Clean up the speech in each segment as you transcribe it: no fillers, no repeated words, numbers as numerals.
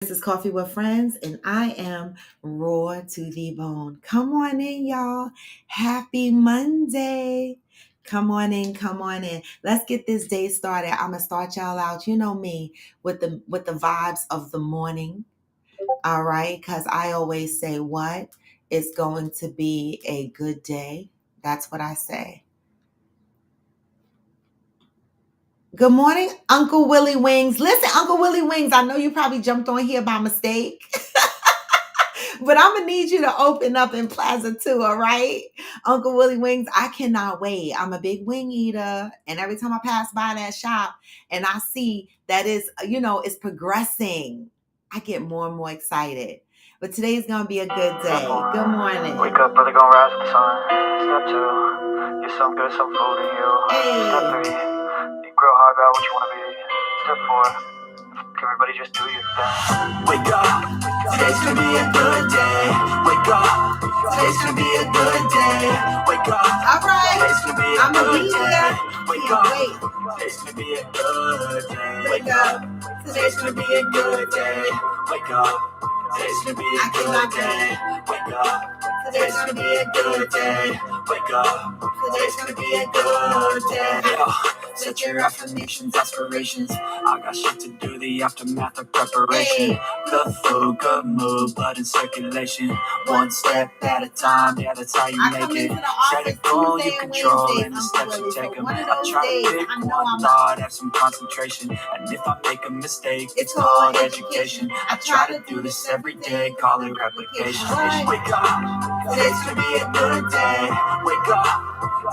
This is Coffee with Friends, and I am raw to the bone. Come on in, y'all. Happy Monday. Come on in, come on in. Let's get this day started. I'm gonna start y'all out. You know me with the vibes of the morning. All right, because I always say what is going to be a good day. That's what I say. Good morning, Uncle Willie Wings. Listen, Uncle Willie Wings, I know you probably jumped on here by mistake. But I'm gonna need you to open up in Plaza too, all right? Uncle Willie Wings, I cannot wait. I'm a big wing eater, and every time I pass by that shop and I see that it's progressing, I get more and more excited. But today's gonna be a good day. Good morning. Wake up, brother, gonna rise with the sun. Step two, get some good, some food in you. Step three, think real hard about what you wanna be. Step four, everybody just do your thing. Wake up, today's gonna be a good day. Wake up, today's gonna be a good day. Wake up, All right, today's gonna be a I'm gonna good be day. there. Wake Can't up, wait. today's gonna be a good day. Wake up. Today's gonna be a good day. Wake up, today's gonna be a I cannot good day. Wake up, today's gonna be a good day. Wake up, today's gonna be a good day. Set your affirmations, aspirations. I got shit to do, the aftermath of preparation. Good food, good mood, blood in circulation. One step at a time, yeah, that's how you I make come it. into the Set a office goal, Tuesday you and control, Wednesdays, and the Uncle steps you Willie. take So them. one of I those try days, to pick I know one I'm thought, have some concentration. And if I make a mistake, It's it's called called education. I try to do this every day, call it replication. Wake up, today's gonna be a good day. Wake up,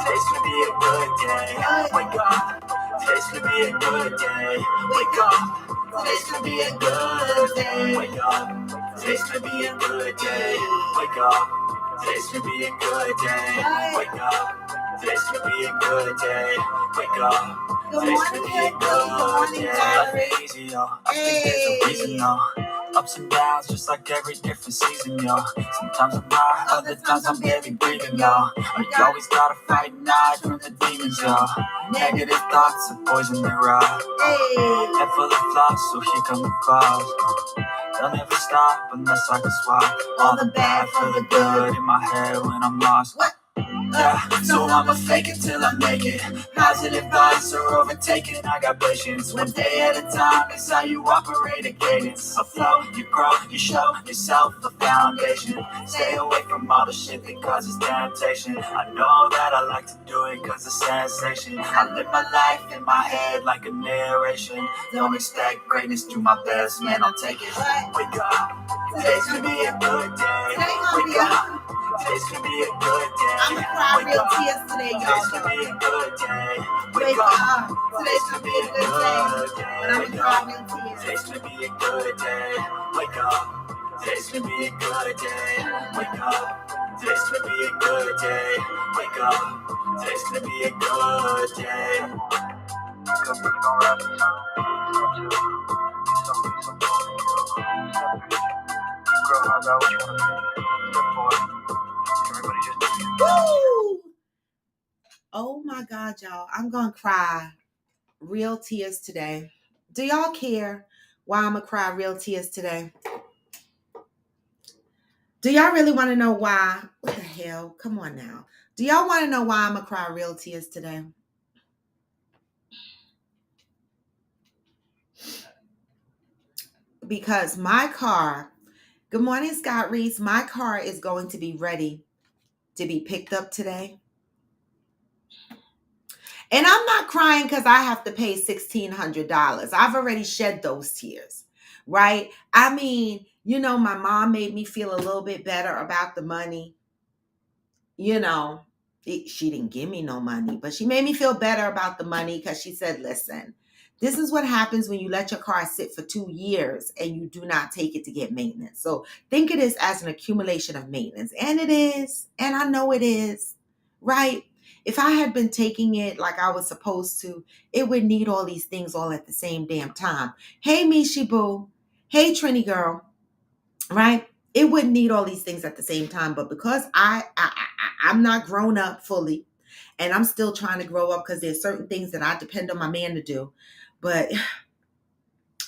today's gonna be a good day. Wake up, today's gonna be a good day. Wake up, today's gonna be a good day. Wake up, today's gonna be a good day. Wake up, today's gonna be a good day. Wake up, today's gonna be a good day. Wake up, Good today's morning, gonna be a good good morning, day. Valerie. Life ain't easy, yo. I think there's a reason, though. Ups and downs, just like every different season, yo. Sometimes I'm high, other times I'm barely breathing, yo. But you always gotta fight and hide from the demons, yo. Negative thoughts are poison they rot. Head full of flaws, so here come the clouds. They'll never stop unless I can swap all the bad for the good in my head when I'm lost. Yeah, so I'ma fake it till I make it. Positive vibes are overtaken. I got patience. One day at a time is how you operate a cadence. A flow, you grow, you show yourself a foundation. Stay away from all the shit that causes temptation. I know that I like to do it cause it's sensation. I live my life in my head like a narration. Don't expect greatness, do my best, man, I'll take it. Wake up, today's gonna be a good day. Wake up. Today's gonna be a good day. I'm gonna cry real tears today, Today's y'all. gonna be a good day. Wake up. Today's gonna be a good day, but I'm gonna cry real tears. Today's gonna be a good day. Wake up. Today's gonna be a good day. Wake up. Today's gonna be a good day. Wake up. Today's gonna be a good day. Wake up, really gonna rap the sun. Step two, get some food in you. Step three, grow hard about what you wanna be. Step four, everybody just do your Woo! Oh my God, y'all. I'm gonna cry real tears today. Do y'all care why I'm gonna cry real tears today? Do y'all really want to know why? What the hell? Come on now. Do y'all want to know why I'm gonna cry real tears today? Because my car, good morning, Scott Reese. My car is going to be ready to be picked up today. And I'm not crying because I have to pay $1,600. I've already shed those tears, right? I mean, my mom made me feel a little bit better about the money. She didn't give me no money, but she made me feel better about the money because she said, listen, this is what happens when you let your car sit for 2 years and you do not take it to get maintenance. So think of this as an accumulation of maintenance. And it is. And I know it is, right? If I had been taking it like I was supposed to, it would need all these things all at the same damn time. Hey, Mishi Boo. Hey, Trini girl. Right? It wouldn't need all these things at the same time. But because I'm not grown up fully, and I'm still trying to grow up because there's certain things that I depend on my man to do. But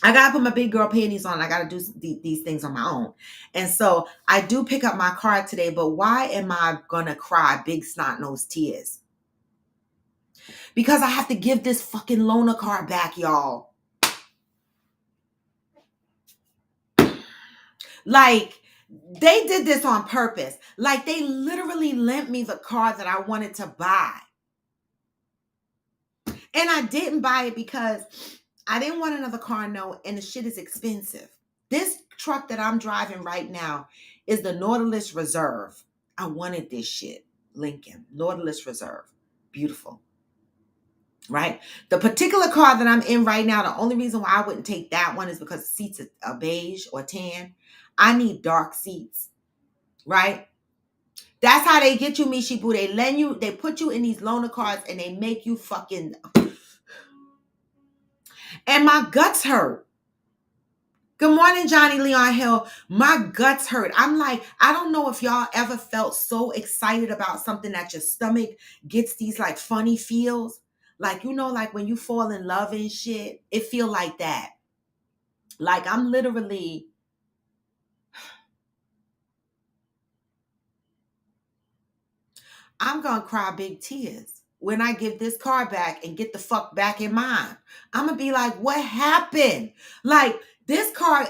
I gotta put my big girl panties on. I gotta do these things on my own. And so I do pick up my car today, but why am I gonna cry big snot nosed tears? Because I have to give this fucking loaner car back, y'all. Like, they did this on purpose. Like, they literally lent me the car that I wanted to buy. And I didn't buy it because I didn't want another car note, and the shit is expensive. This truck that I'm driving right now is the Nautilus Reserve. I wanted this shit. Lincoln, Nautilus Reserve. Beautiful. Right? The particular car that I'm in right now, the only reason why I wouldn't take that one is because the seats are beige or tan. I need dark seats. Right? That's how they get you, Mishibu. They put you in these loaner cars and they make you fucking. And my guts hurt. Good morning, Johnny Leon Hill. My guts hurt. I'm like, I don't know if y'all ever felt so excited about something that your stomach gets these like funny feels. Like, you know, like when you fall in love and shit, it feel like that. Like I'm literally, I'm going to cry big tears when I give this car back and get the fuck back in mine. I'm going to be like, what happened? Like this car,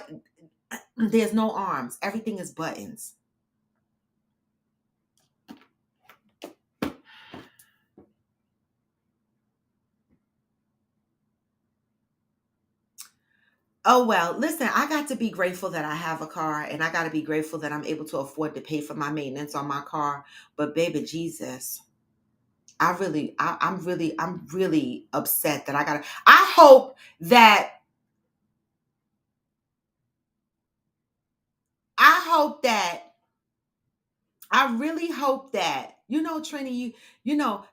there's no arms. Everything is buttons. Oh, well, listen, I got to be grateful that I have a car, and I got to be grateful that I'm able to afford to pay for my maintenance on my car. But baby Jesus, I'm really upset that I hope that, I hope that, I really hope that, you know, Trini,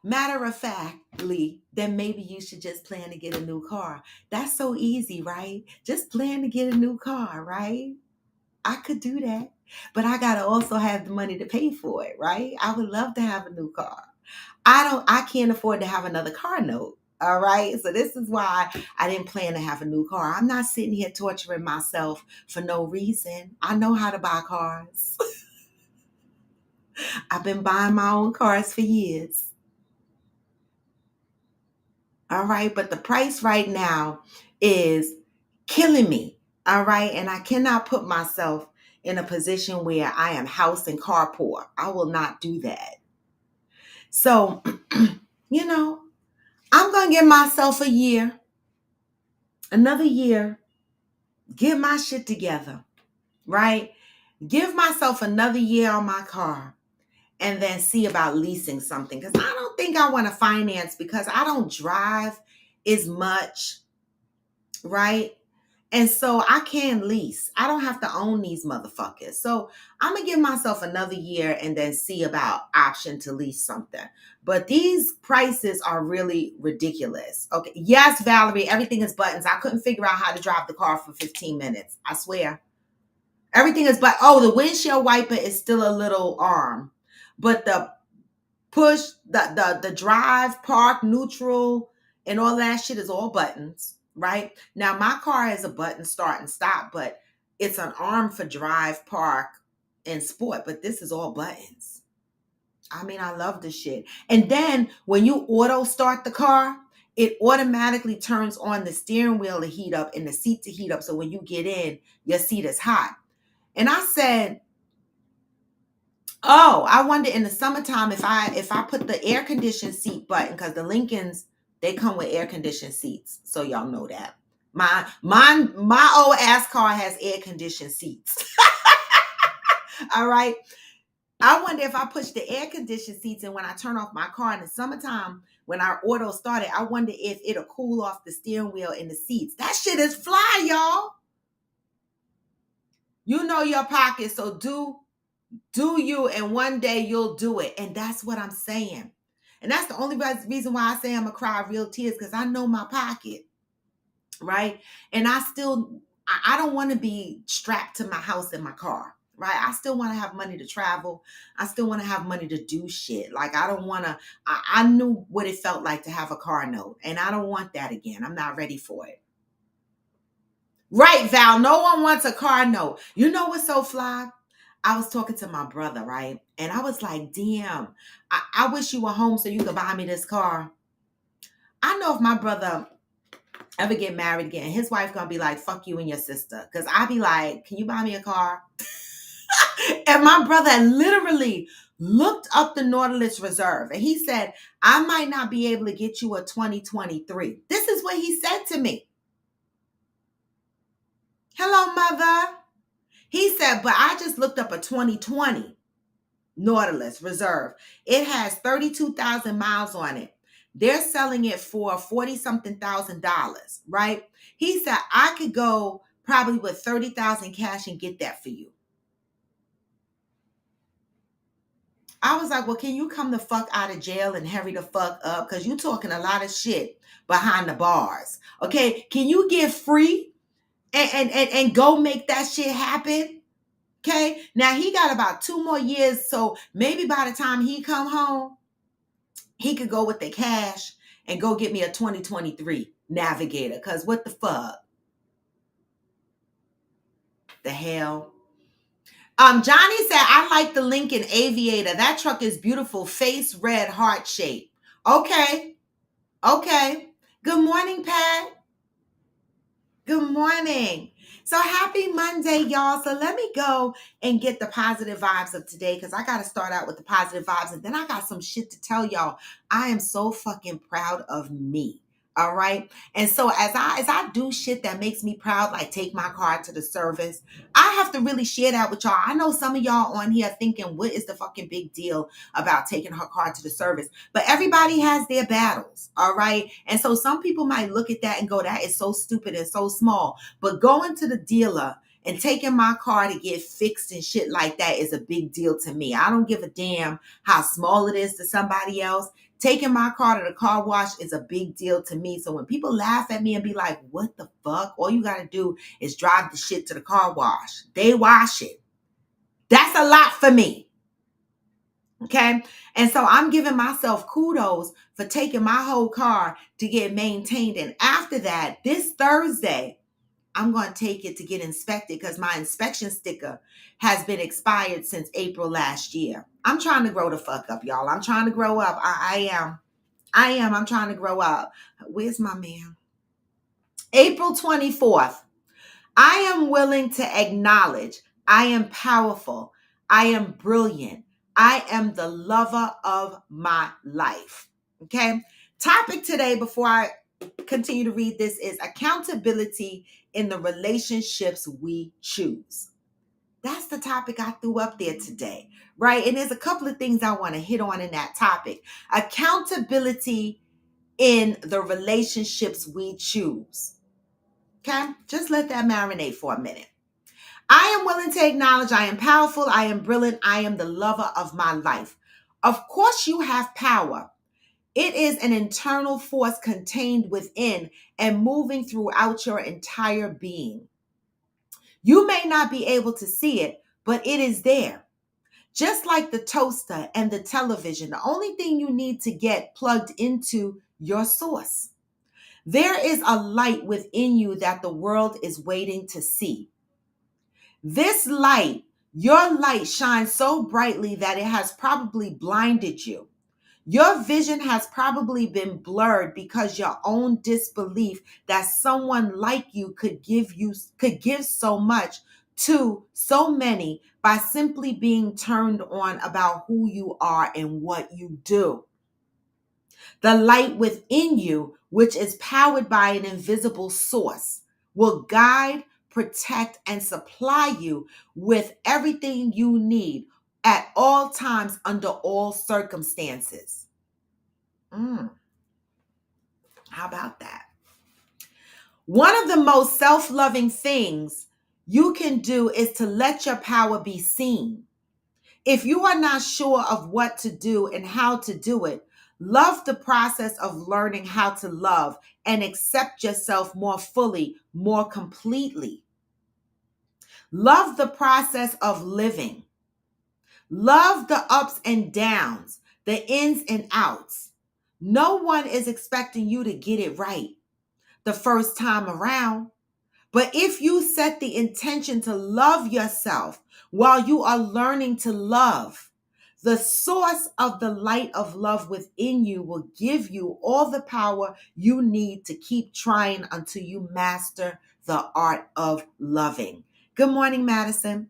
matter of factly, then maybe you should just plan to get a new car. That's so easy, right? Just plan to get a new car, right? I could do that, but I got to also have the money to pay for it, right? I would love to have a new car. I can't afford to have another car note. All right. So this is why I didn't plan to have a new car. I'm not sitting here torturing myself for no reason. I know how to buy cars. I've been buying my own cars for years. All right. But the price right now is killing me. All right. And I cannot put myself in a position where I am house and car poor. I will not do that. So, you know, I'm going to give myself a year, another year, get my shit together, right? Give myself another year on my car and then see about leasing something. Because I don't think I want to finance because I don't drive as much, right? And so I can lease. I don't have to own these motherfuckers. So I'm going to give myself another year and then see about option to lease something. But these prices are really ridiculous. Okay. Yes, Valerie, everything is buttons. I couldn't figure out how to drive the car for 15 minutes. I swear. Everything is the windshield wiper is still a little arm. But the push, the drive, park, neutral, and all that shit is all buttons, right? Now my car has a button start and stop, but it's an arm for drive, park, and sport. But this is all buttons. I mean, I love this shit. And then when you auto start the car, it automatically turns on the steering wheel to heat up and the seat to heat up. So when you get in, your seat is hot. And I said, oh, I wonder in the summertime if I put the air conditioned seat button, because the Lincolns, they come with air conditioned seats, so y'all know that. My old ass car has air conditioned seats. All right. I wonder if I push the air conditioned seats and when I turn off my car in the summertime, when our auto started, I wonder if it'll cool off the steering wheel and the seats. That shit is fly, y'all. You know your pocket, so do you, and one day you'll do it. And that's what I'm saying. And that's the only reason why I say I'm gonna cry real tears, because I know my pocket, right? And I don't want to be strapped to my house and my car, right? I still want to have money to travel. I still want to have money to do shit. Like I don't want to, I knew what it felt like to have a car note, and I don't want that again. I'm not ready for it. Right, Val. No one wants a car note. You know what's so fly? I was talking to my brother, right? And I was like, damn, I wish you were home so you could buy me this car. I know if my brother ever get married again, his wife gonna be like, fuck you and your sister. Cause I be like, can you buy me a car? And my brother literally looked up the Nautilus Reserve and he said, I might not be able to get you a 2023. This is what he said to me. Hello, mother. He said, but I just looked up a 2020 Nautilus Reserve. It has 32,000 miles on it. They're selling it for 40 something thousand dollars, right? He said, I could go probably with 30,000 cash and get that for you. I was like, well, can you come the fuck out of jail and hurry the fuck up? Because you talking a lot of shit behind the bars. Okay, can you get free and go make that shit happen? Okay, now he got about 2 more years, so maybe by the time he come home, he could go with the cash and go get me a 2023 Navigator. Because what the fuck? The hell? Johnny said, I like the Lincoln Aviator. That truck is beautiful. Face red, heart shape. Okay. Okay. Good morning, Pat. Good morning. So happy Monday, y'all. So let me go and get the positive vibes of today because I got to start out with the positive vibes and then I got some shit to tell y'all. I am so fucking proud of me. All right. And so as I do shit that makes me proud, like take my car to the service, I have to really share that with y'all. I know some of y'all on here thinking, what is the fucking big deal about taking her car to the service? But everybody has their battles. All right. And so some people might look at that and go, that is so stupid and so small. But going to the dealer and taking my car to get fixed and shit like that is a big deal to me. I don't give a damn how small it is to somebody else. Taking my car to the car wash is a big deal to me. So when people laugh at me and be like, what the fuck? All you got to do is drive the shit to the car wash. They wash it. That's a lot for me. Okay. And so I'm giving myself kudos for taking my whole car to get maintained. And after that, this Thursday, I'm going to take it to get inspected because my inspection sticker has been expired since April last year. I'm trying to grow the fuck up, y'all. I'm trying to grow up. I am. I'm trying to grow up. Where's my man? April 24th. I am willing to acknowledge I am powerful. I am brilliant. I am the lover of my life. Okay. Topic today, before I continue to read this, is accountability in the relationships we choose. That's the topic I threw up there today, right? And there's a couple of things I want to hit on in that topic. Accountability in the relationships we choose. Okay? Just let that marinate for a minute. I am willing to acknowledge I am powerful, I am brilliant, I am the lover of my life. Of course, you have power. It is an internal force contained within and moving throughout your entire being. You may not be able to see it, but it is there. Just like the toaster and the television, the only thing you need to get plugged into your source. There is a light within you that the world is waiting to see. This light, your light shines so brightly that it has probably blinded you. Your vision has probably been blurred because your own disbelief that someone like you could give so much to so many by simply being turned on about who you are and what you do. The light within you, which is powered by an invisible source, will guide, protect, and supply you with everything you need at all times under all circumstances. How about that? One of the most self-loving things you can do is to let your power be seen. If you are not sure of what to do and how to do it, love the process of learning how to love and accept yourself more fully, more completely. Love the process of living. Love the ups and downs, the ins and outs. No one is expecting you to get it right the first time around, But if you set the intention to love yourself while you are learning to love, the source of the light of love within you will give you all the power you need to keep trying until you master the art of loving. Good morning, Madison.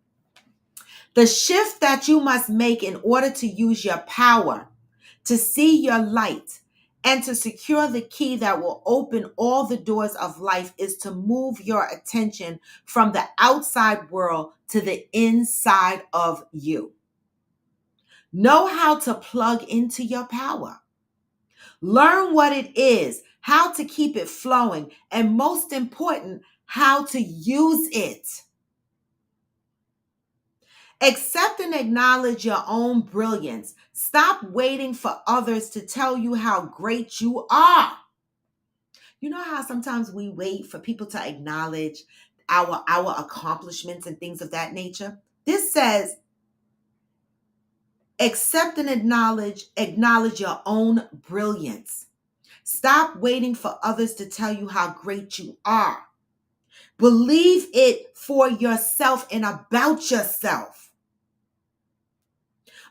The shift that you must make in order to use your power, to see your light, and to secure the key that will open all the doors of life is to move your attention from the outside world to the inside of you. Know how to plug into your power. Learn what it is, how to keep it flowing, and most important, how to use it. Accept and acknowledge your own brilliance. Stop waiting for others to tell you how great you are. You know how sometimes we wait for people to acknowledge our accomplishments and things of that nature? This says, accept and acknowledge your own brilliance. Stop waiting for others to tell you how great you are. Believe it for yourself and about yourself.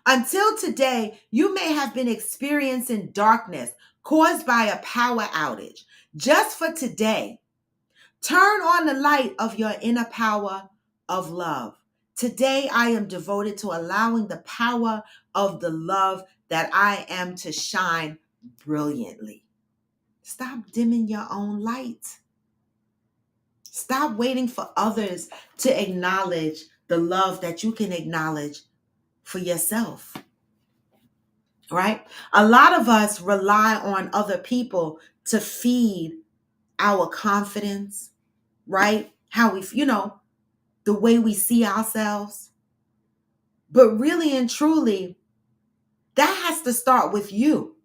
Until today, you may have been experiencing darkness caused by a power outage. Just for today, turn on the light of your inner power of love. Today, I am devoted to allowing the power of the love that I am to shine brilliantly. Stop dimming your own light. Stop waiting for others to acknowledge the love that you can acknowledge for yourself. Right? A lot of us rely on other people to feed our confidence, right? How we, the way we see ourselves. But really and truly, that has to start with you.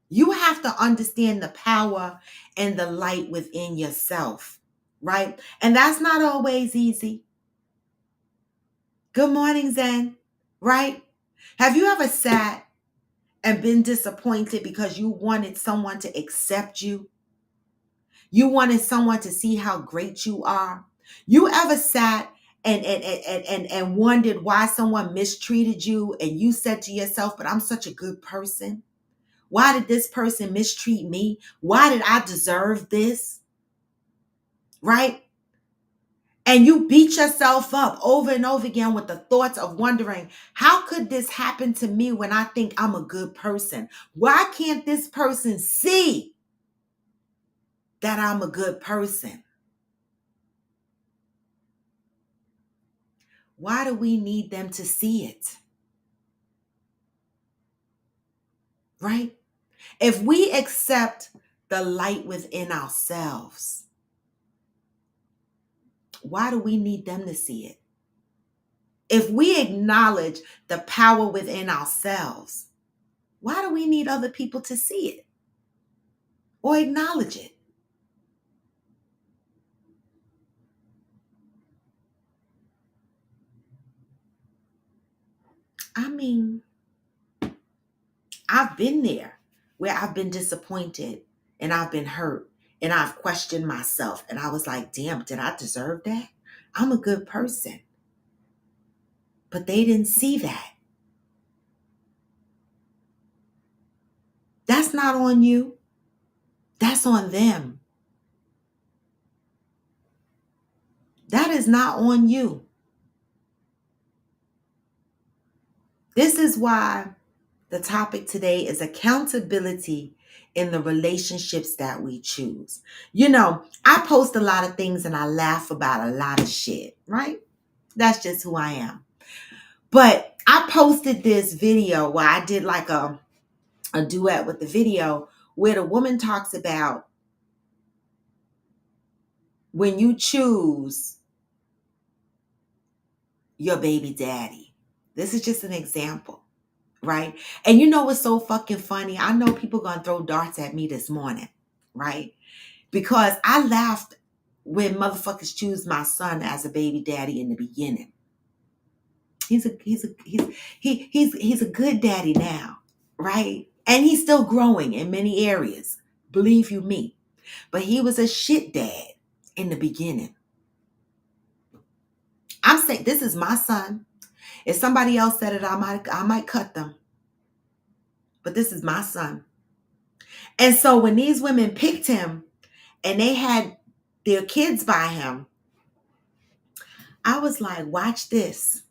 You have to understand the power and the light within yourself, right? And that's not always easy. Good morning, Zen, right? Have you ever sat and been disappointed because you wanted someone to accept you? You wanted someone to see how great you are? You ever sat and wondered why someone mistreated you and you said to yourself, but I'm such a good person? Why did this person mistreat me? Why did I deserve this? Right? And you beat yourself up over and over again with the thoughts of wondering, how could this happen to me when I think I'm a good person? Why can't this person see that I'm a good person? Why do we need them to see it? Right? If we accept the light within ourselves, why do we need them to see it? If we acknowledge the power within ourselves, why do we need other people to see it or acknowledge it? I mean, I've been there where I've been disappointed and I've been hurt and I've questioned myself and I was like, damn, did I deserve that? I'm a good person. But they didn't see that. That's not on you. That's on them. That is not on you. This is why the topic today is accountability in the relationships that we choose. I post a lot of things and I laugh about a lot of shit, right? That's just who I am. But I posted this video where I did like a duet with the video where the woman talks about when you choose your baby daddy. This is just an example, right? And you know what's so fucking funny? I know people gonna throw darts at me this morning, right? Because I laughed when motherfuckers choose my son as a baby daddy in the beginning. He's a good daddy now, right? And he's still growing in many areas, believe you me. But he was a shit dad in the beginning. I'm saying this is my son. If somebody else said it, I might cut them. But this is my son. And so when these women picked him and they had their kids by him, I was like, watch this.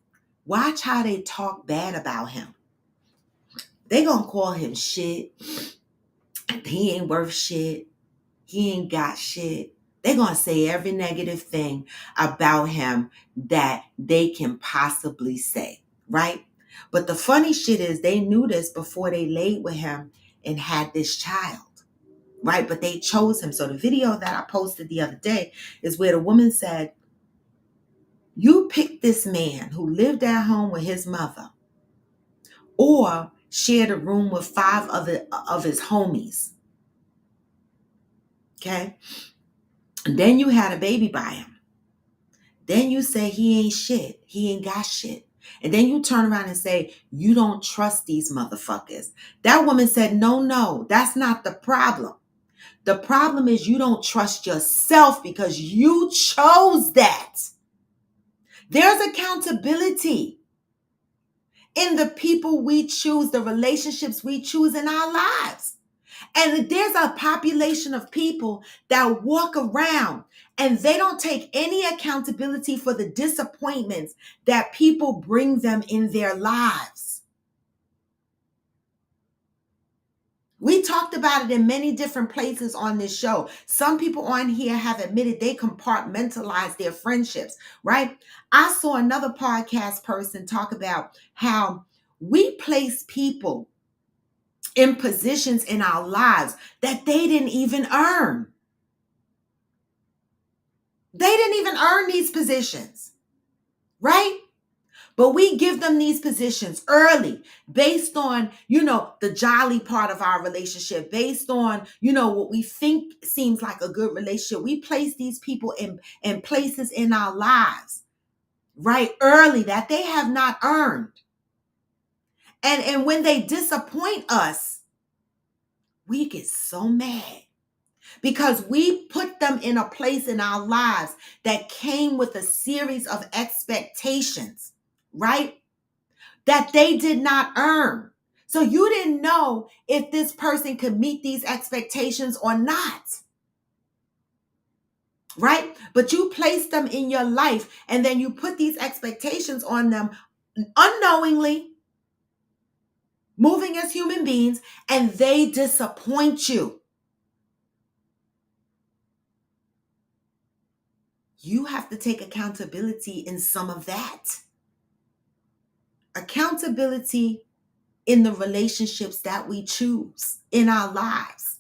Watch how they talk bad about him. They gonna call him shit. He ain't worth shit. He ain't got shit. They're going to say every negative thing about him that they can possibly say, right? But the funny shit is they knew this before they laid with him and had this child, right? But they chose him. So the video that I posted the other day is where the woman said, you picked this man who lived at home with his mother or shared a room with 5 of his homies, okay? And then you had a baby by him. Then you say he ain't shit. He ain't got shit. And then you turn around and say, you don't trust these motherfuckers. That woman said, no, that's not the problem. The problem is you don't trust yourself because you chose that. There's accountability in the people we choose, the relationships we choose in our lives. And there's a population of people that walk around and they don't take any accountability for the disappointments that people bring them in their lives. We talked about it in many different places on this show. Some people on here have admitted they compartmentalize their friendships, right? I saw another podcast person talk about how we place people in positions in our lives that they didn't even earn. They didn't even earn these positions, right? But we give them these positions early based on, the jolly part of our relationship, based on, what we think seems like a good relationship. We place these people in places in our lives, right? Early that they have not earned. And when they disappoint us, we get so mad. Because we put them in a place in our lives that came with a series of expectations, right? That they did not earn. So you didn't know if this person could meet these expectations or not, right? But you placed them in your life and then you put these expectations on them unknowingly, moving as human beings, and they disappoint you. You have to take accountability in some of that. Accountability in the relationships that we choose in our lives.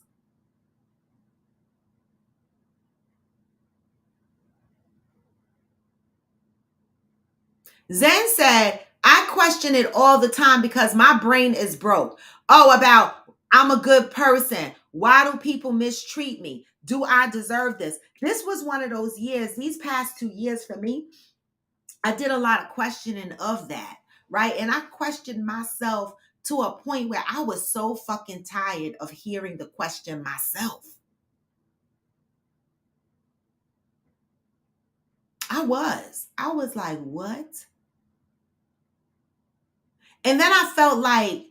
Zen said, I question it all the time because my brain is broke. Oh, about I'm a good person. Why do people mistreat me? Do I deserve this? This was one of those years, these past 2 years for me, I did a lot of questioning of that, right? And I questioned myself to a point where I was so fucking tired of hearing the question myself. I was like, what? And then I felt like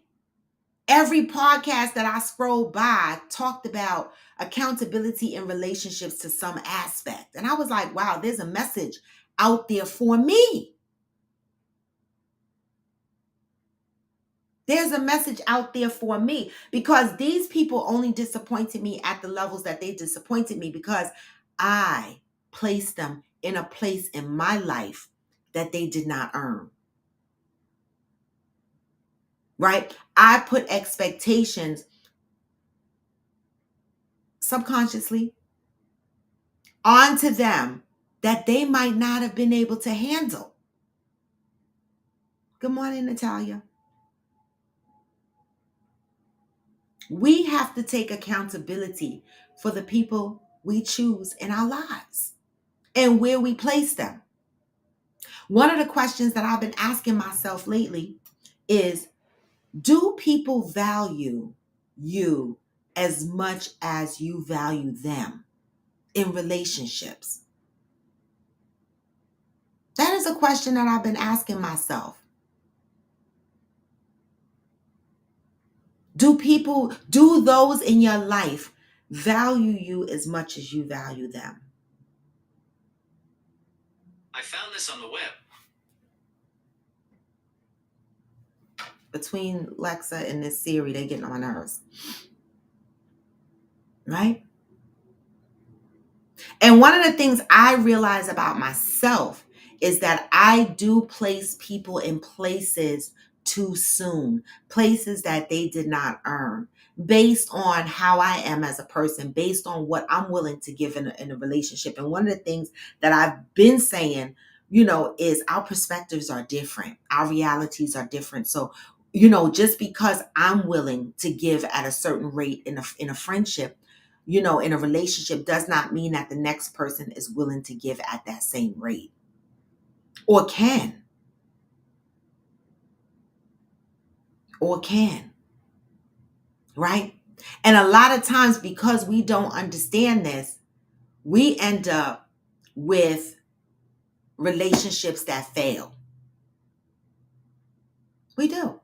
every podcast that I scrolled by talked about accountability in relationships to some aspect. And I was like, wow, there's a message out there for me. There's a message out there for me because these people only disappointed me at the levels that they disappointed me because I placed them in a place in my life that they did not earn. Right? I put expectations subconsciously onto them that they might not have been able to handle. Good morning, Natalia. We have to take accountability for the people we choose in our lives and where we place them. One of the questions that I've been asking myself lately is, do people value you as much as you value them in relationships? That is a question that I've been asking myself. Do those in your life value you as much as you value them? I found this on the web. Between Lexa and this Siri, they getting on my nerves. Right? And one of the things I realize about myself is that I do place people in places too soon, places that they did not earn, based on how I am as a person, based on what I'm willing to give in a relationship. And one of the things that I've been saying, is our perspectives are different, our realities are different. So, just because I'm willing to give at a certain rate in a friendship, in a relationship, does not mean that the next person is willing to give at that same rate or can, right? And a lot of times, because we don't understand this, we end up with relationships that fail. We do.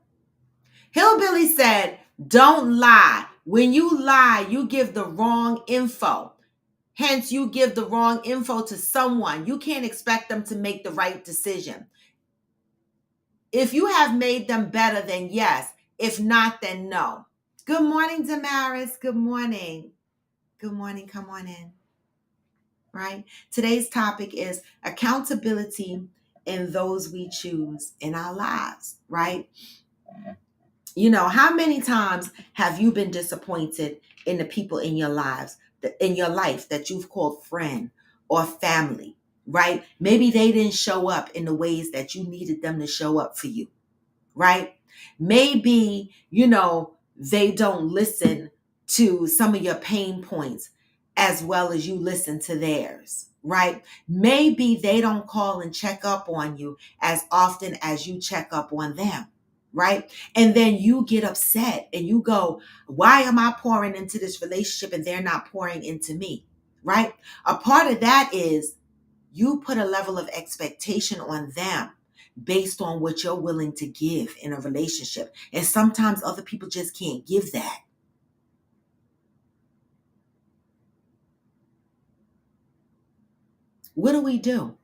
Hillbilly said, don't lie. When you lie, you give the wrong info. Hence, you give the wrong info to someone. You can't expect them to make the right decision. If you have made them better, then yes. If not, then no. Good morning, Damaris. Good morning. Good morning. Come on in. Right? Today's topic is accountability in those we choose in our lives, right? How many times have you been disappointed in the people in your lives, in your life that you've called friend or family, right? Maybe they didn't show up in the ways that you needed them to show up for you, right? Maybe, they don't listen to some of your pain points as well as you listen to theirs, right? Maybe they don't call and check up on you as often as you check up on them, right? And then you get upset and you go, why am I pouring into this relationship and they're not pouring into me, right? A part of that is you put a level of expectation on them based on what you're willing to give in a relationship. And sometimes other people just can't give that. What do we do?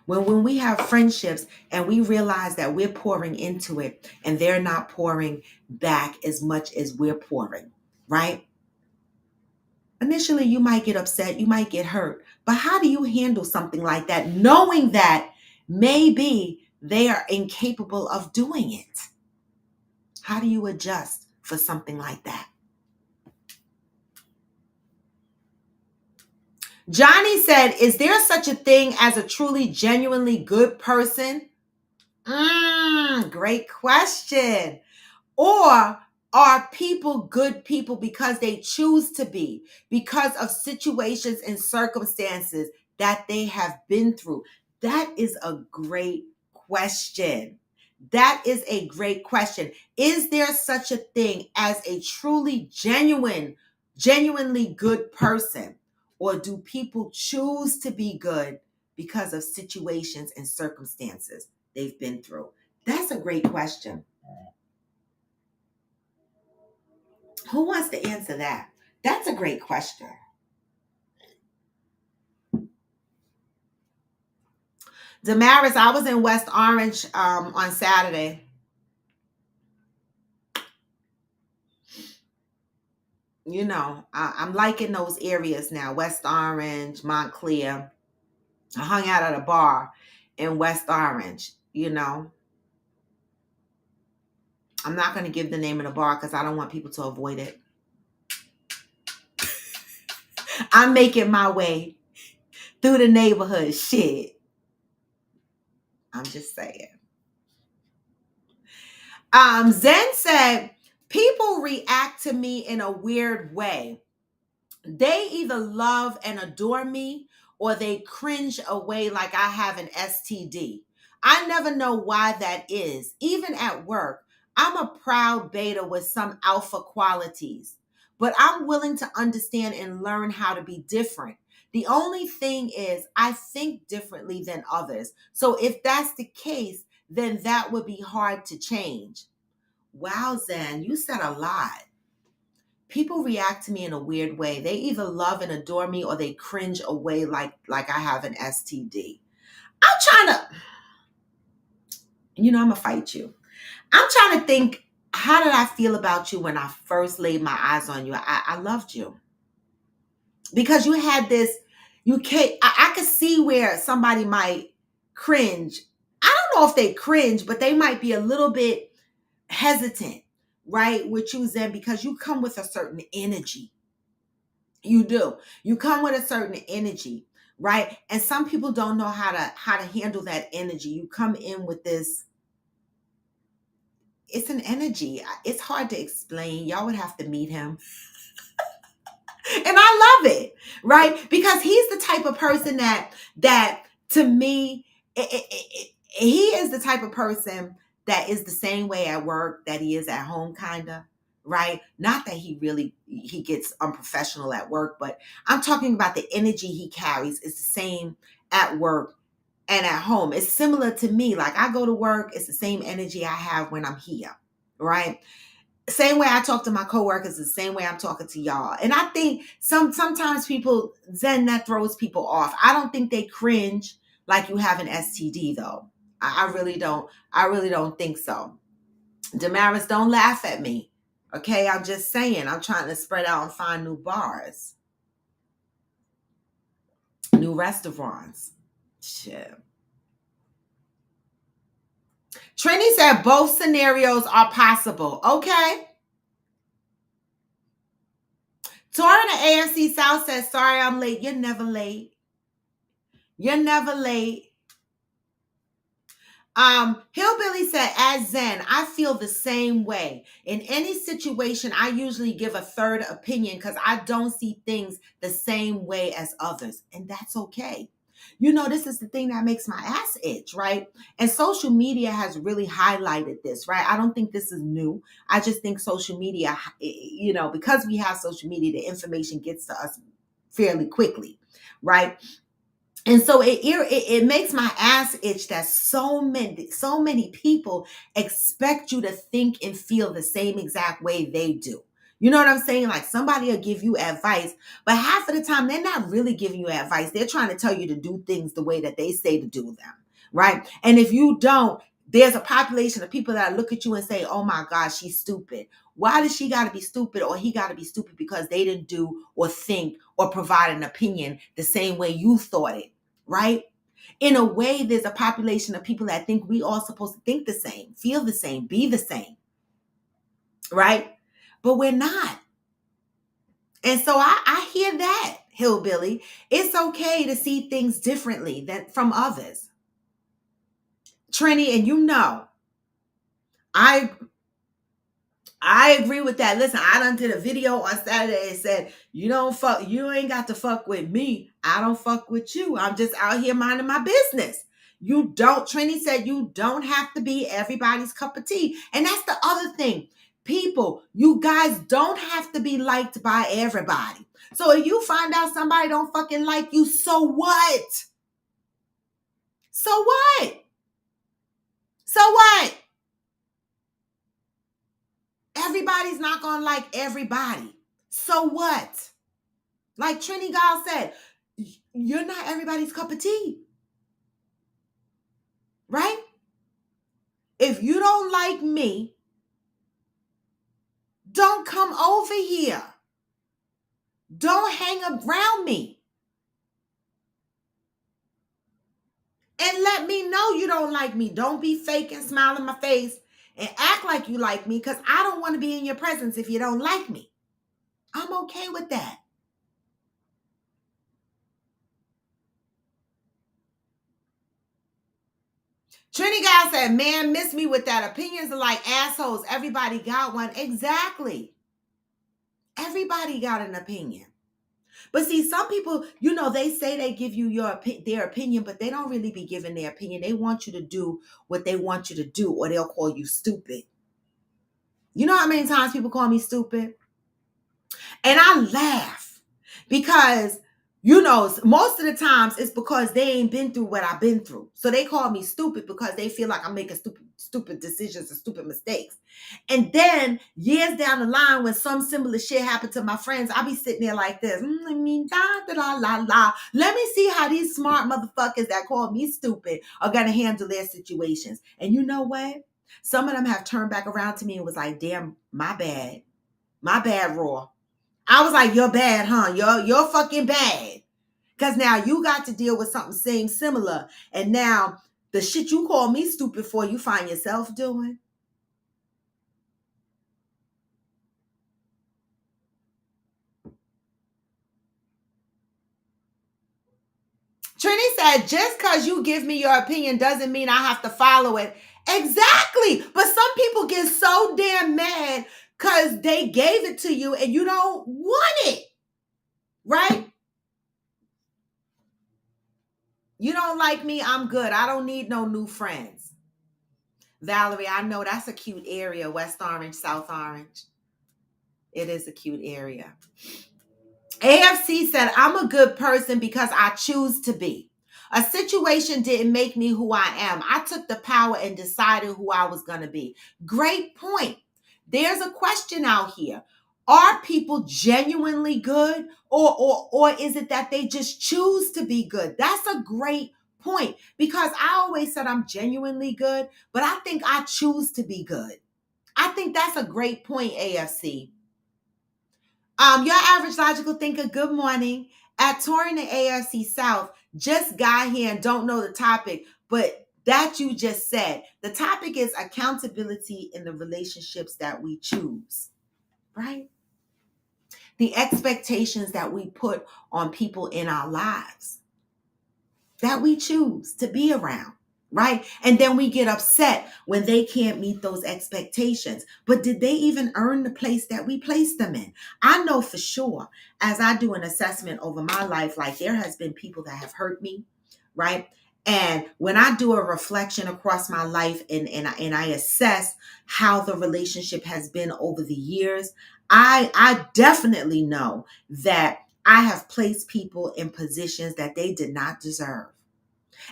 When we have friendships and we realize that we're pouring into it and they're not pouring back as much as we're pouring, right? Initially, you might get upset, you might get hurt, but how do you handle something like that, knowing that maybe they are incapable of doing it? How do you adjust for something like that? Johnny said, is there such a thing as a truly, genuinely good person? Great question. Or are people good people because they choose to be, because of situations and circumstances that they have been through? That is a great question. That is a great question. Is there such a thing as a truly genuinely good person? Or do people choose to be good because of situations and circumstances they've been through? That's a great question. Who wants to answer that? That's a great question. Damaris, I was in West Orange on Saturday. I'm liking those areas now. West Orange, Montclair. I hung out at a bar in West Orange. I'm not going to give the name of the bar because I don't want people to avoid it. I'm making my way through the neighborhood. Shit. I'm just saying. Zen said, people react to me in a weird way. They either love and adore me or they cringe away like I have an STD. I never know why that is. Even at work, I'm a proud beta with some alpha qualities, but I'm willing to understand and learn how to be different. The only thing is I think differently than others. So if that's the case, then that would be hard to change. Wow, Zen, you said a lot. People react to me in a weird way. They either love and adore me or they cringe away like I have an STD. I'm trying to, I'm gonna fight you. I'm trying to think, how did I feel about you when I first laid my eyes on you? I loved you. Because you had this, you can't, I could see where somebody might cringe. I don't know if they cringe, but they might be a little bit hesitant, right, with you, Zen, because you come with a certain energy. You do. You come with a certain energy, right? And some people don't know how to handle that energy. You come in with this, it's an energy. It's hard to explain. Y'all would have to meet him. And I love it, right? Because he's the type of person that to me, he is the type of person that is the same way at work that he is at home, kind of, right? Not that he gets unprofessional at work, but I'm talking about the energy he carries is the same at work and at home. It's similar to me. Like I go to work, it's the same energy I have when I'm here, right? Same way I talk to my coworkers, the same way I'm talking to y'all. And I think sometimes people, Zen, that throws people off. I don't think they cringe like you have an STD though. I really don't. I really don't think so. Damaris, don't laugh at me. Okay, I'm just saying. I'm trying to spread out and find new bars, new restaurants. Shit. Trini said both scenarios are possible. Okay. Tori in the AFC South says, sorry I'm late. You're never late. You're never late. Hillbilly said, as Zen, I feel the same way. In any situation, I usually give a third opinion because I don't see things the same way as others. And that's okay. This is the thing that makes my ass itch, right? And social media has really highlighted this, right? I don't think this is new. I just think social media, because we have social media, the information gets to us fairly quickly, right? And so it makes my ass itch that so many people expect you to think and feel the same exact way they do. You know what I'm saying? Like somebody will give you advice, but half of the time they're not really giving you advice. They're trying to tell you to do things the way that they say to do them, right? And if you don't, there's a population of people that look at you and say, oh my God, she's stupid. Why does she got to be stupid or he got to be stupid? Because they didn't do or think or provide an opinion the same way you thought it, right? In a way, there's a population of people that think we all supposed to think the same, feel the same, be the same, right? But we're not. And so I hear that, Hillbilly. It's okay to see things differently than from others. Trini, and I agree with that. Listen, I done did a video on Saturday and said, you ain't got to fuck with me. I don't fuck with you. I'm just out here minding my business. Trini said you don't have to be everybody's cup of tea. And that's the other thing. People, you guys don't have to be liked by everybody. So if you find out somebody don't fucking like you, so what? So what? So what? Everybody's not going to like everybody. So what? Like Trini Gall said, you're not everybody's cup of tea. Right? If you don't like me, don't come over here. Don't hang around me. And let me know you don't like me. Don't be fake and smile in my face and act like you like me because I don't want to be in your presence if you don't like me. I'm okay with that. Trini Guy said, man, miss me with that. Opinions are like assholes. Everybody got one. Exactly. Everybody got an opinion. But see, some people, they say they give you their opinion, but they don't really be giving their opinion. They want you to do what they want you to do, or they'll call you stupid. You know how many times people call me stupid? And I laugh because You know, most of the times it's because they ain't been through what I've been through. So they call me stupid because they feel like I'm making stupid decisions and stupid mistakes. And then years down the line, when some similar shit happened to my friends, I'll be sitting there like this. I mean, da, da, da, la, la. Let me see how these smart motherfuckers that call me stupid are going to handle their situations. And you know what? Some of them have turned back around to me and was like, damn, my bad. My bad, Raw. I was like, you're bad, huh? You're fucking bad. Because now you got to deal with something similar. And now the shit you call me stupid for, you find yourself doing. Trini said, just because you give me your opinion doesn't mean I have to follow it. Exactly. But some people get so damn mad because they gave it to you and you don't want it. Right? You don't like me, I'm good. I don't need no new friends. Valerie, I know that's a cute area, West Orange, South Orange. It is a cute area. AFC said, I'm a good person because I choose to be. A situation didn't make me who I am. I took the power and decided who I was going to be. Great point. There's a question out here. Are people genuinely good or is it that they just choose to be good? That's a great point because I always said I'm genuinely good, but I think I choose to be good. I think that's a great point, AFC. Your average logical thinker, good morning. At touring the AFC South, just got here and don't know the topic, but that you just said. The topic is accountability in the relationships that we choose, right? The expectations that we put on people in our lives that we choose to be around. Right? And then we get upset when they can't meet those expectations. But did they even earn the place that we placed them in? I know for sure, as I do an assessment over my life, like there has been people that have hurt me, right? And when I do a reflection across my life and I assess how the relationship has been over the years, I definitely know that I have placed people in positions that they did not deserve.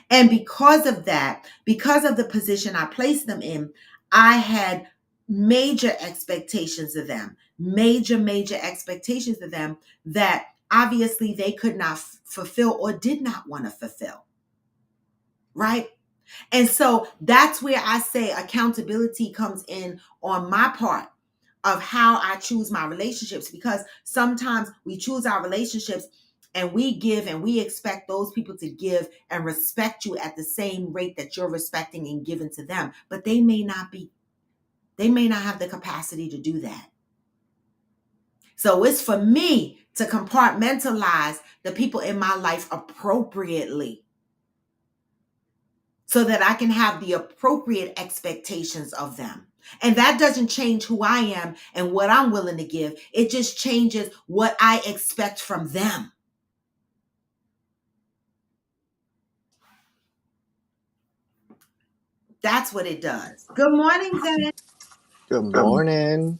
And because of that, because of the position I placed them in, I had major expectations of them, major expectations of them that obviously they could not fulfill or did not want to fulfill. Right? And so that's where I say accountability comes in on my part of how I choose my relationships, because sometimes we choose our relationships and we give and we expect those people to give and respect you at the same rate that you're respecting and giving to them, but they may not have the capacity to do that. So it's for me to compartmentalize the people in my life appropriately so that I can have the appropriate expectations of them. And that doesn't change who I am and what I'm willing to give. It just changes what I expect from them. That's what it does. Good morning, Zen. Good morning.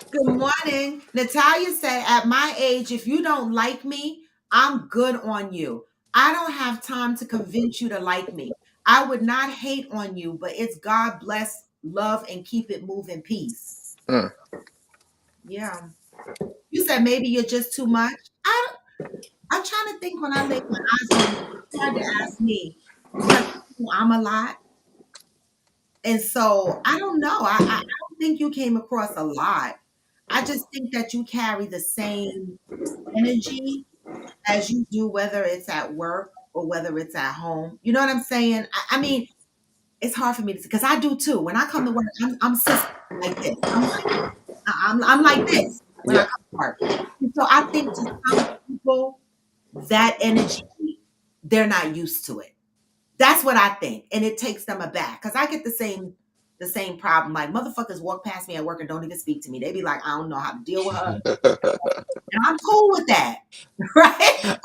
Good morning. Natalia said, at my age, if you don't like me, I'm good on you. I don't have time to convince you to like me. I would not hate on you, but it's God bless, love, and keep it moving, peace. Yeah. You said maybe you're just too much. I'm trying to think when I laid my eyes on you. It's hard to ask me because I'm a lot. And so I don't know. I don't think you came across a lot. I just think that you carry the same energy as you do, whether it's at work or whether it's at home. You know what I'm saying? I mean, it's hard for me to, because I do too. When I come to work, I'm sister like this. I'm like this when I Yeah. come to work. And so I think to some people, that energy, they're not used to it. That's what I think. And it takes them aback. Because I get the same problem. Like motherfuckers walk past me at work and don't even speak to me. They be like, I don't know how to deal with her. And I'm cool with that. Right?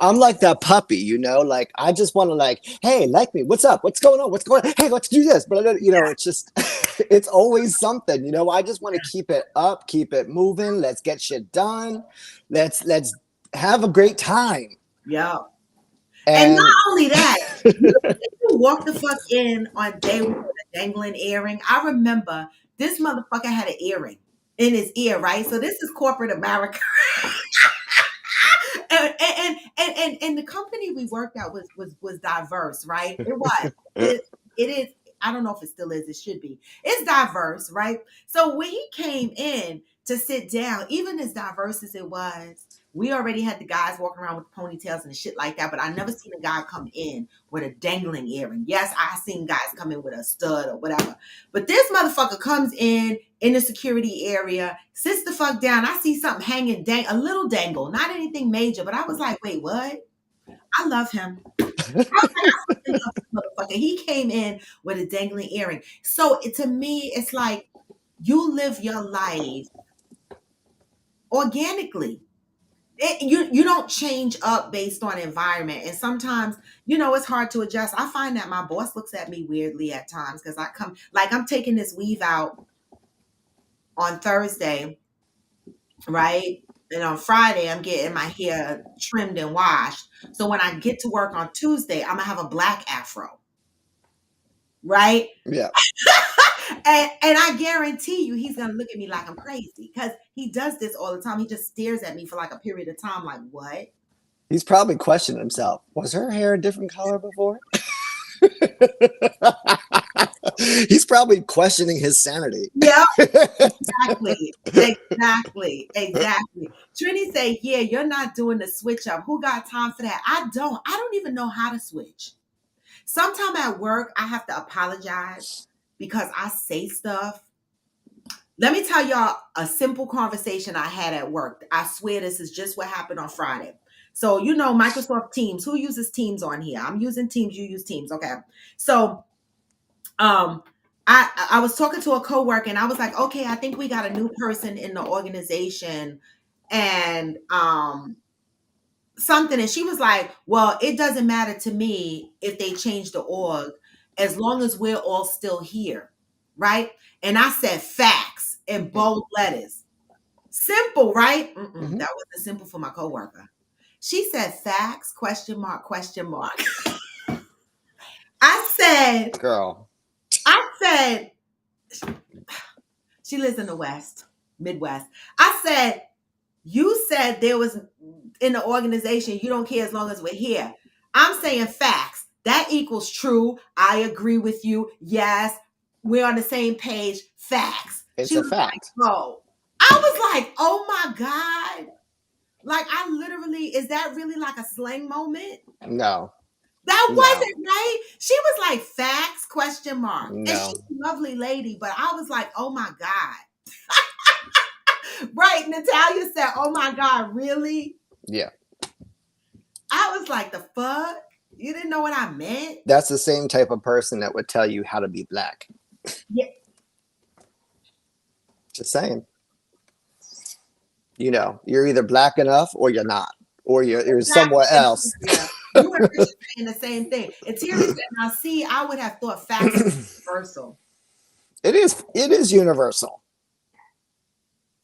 I'm like that puppy, like I just want to like, hey, like me, what's up? What's going on? What's going on? Hey, let's do this. But it's just it's always something, I just want to keep it up, keep it moving. Let's get shit done. Let's have a great time. Yeah. And And not only that, you walk the fuck in on day one with a dangling earring. I remember this motherfucker had an earring in his ear, right? So this is corporate America. And the company we worked at was diverse, right? It was. It is. I don't know if it still is. It should be. It's diverse, right? So when he came in to sit down, even as diverse as it was, we already had the guys walking around with ponytails and shit like that. But I never seen a guy come in with a dangling earring. Yes, I seen guys come in with a stud or whatever. But this motherfucker comes in the security area, sits the fuck down. I see something hanging, a little dangle, not anything major, but I was like, wait, what? I love him. I fucking love this motherfucker. He came in with a dangling earring. So to me, it's like you live your life organically. You don't change up based on environment, and sometimes it's hard to adjust. I find that my boss looks at me weirdly at times because I come like I'm taking this weave out on Thursday, right? And on Friday, I'm getting my hair trimmed and washed. So when I get to work on Tuesday, I'm gonna have a black afro, right? yeah, And I guarantee you, he's gonna look at me like I'm crazy because he does this all the time. He just stares at me for like a period of time, like what? he's probably questioning himself. Was her hair a different color before? He's probably questioning his sanity. Yeah, exactly, exactly. Trini say, "Yeah, you're not doing the switch up. Who got time for that? I don't. I don't even know how to switch. Sometime at work, I have to apologize because I say stuff. Let me tell y'all a simple conversation I had at work. I swear this is just what happened on Friday. So, Microsoft Teams. Who uses Teams on here? I'm using Teams. You use Teams. Okay. So, I was talking to a coworker and I was like, okay, I think we got a new person in the organization and something. And she was like, well, it doesn't matter to me if they change the org as long as we're all still here. Right. And I said facts in bold letters. Simple, right? Mhm. That wasn't simple for my coworker. She said facts, question mark, question mark. I said, Girl. I said, she lives in the West, Midwest. I said, you said there was in the organization, you don't care as long as we're here. I'm saying facts. That equals true. I agree with you. Yes, we're on the same page. Facts. It's She a was like, fact. oh. I was like, oh my God. Like I literally, is that really like a slang moment? No, That no, wasn't right. She was like facts question mark. And no. she's a lovely lady, but I was like, oh my God. Right. Natalia said, oh my God, really? Yeah. I was like, the fuck? You didn't know what I meant? That's the same type of person that would tell you how to be black. Yeah. Just saying. You're either black enough or you're not, or you're somewhere else. Yeah. You were saying the same thing. And Terry said, now see, I would have thought facts was universal. It is universal.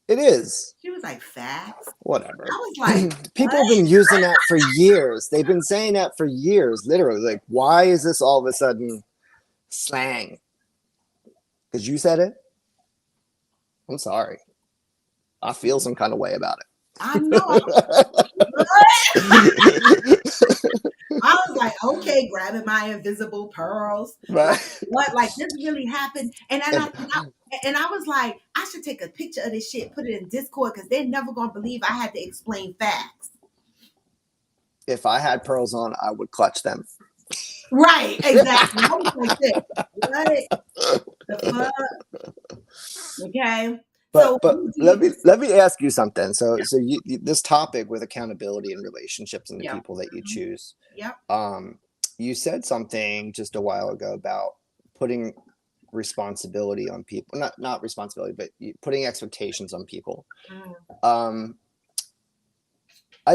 It is. She was like, facts? Whatever. I was like, People have been using that for years. They've been saying that for years, literally. Like, why is this all of a sudden slang? Because you said it? I'm sorry. I feel some kind of way about it. I know. I was like, okay, grabbing my invisible pearls. Right. What? Like this really happened? And I was like, I should take a picture of this shit, put it in Discord because they're never gonna believe I had to explain facts. If I had pearls on, I would clutch them. Right, exactly. I was like this. What the fuck? Okay. But So let me ask you something. So this topic with accountability and relationships and the people that you choose. Yep. You said something just a while ago about putting responsibility on people. Not responsibility, but putting expectations on people. I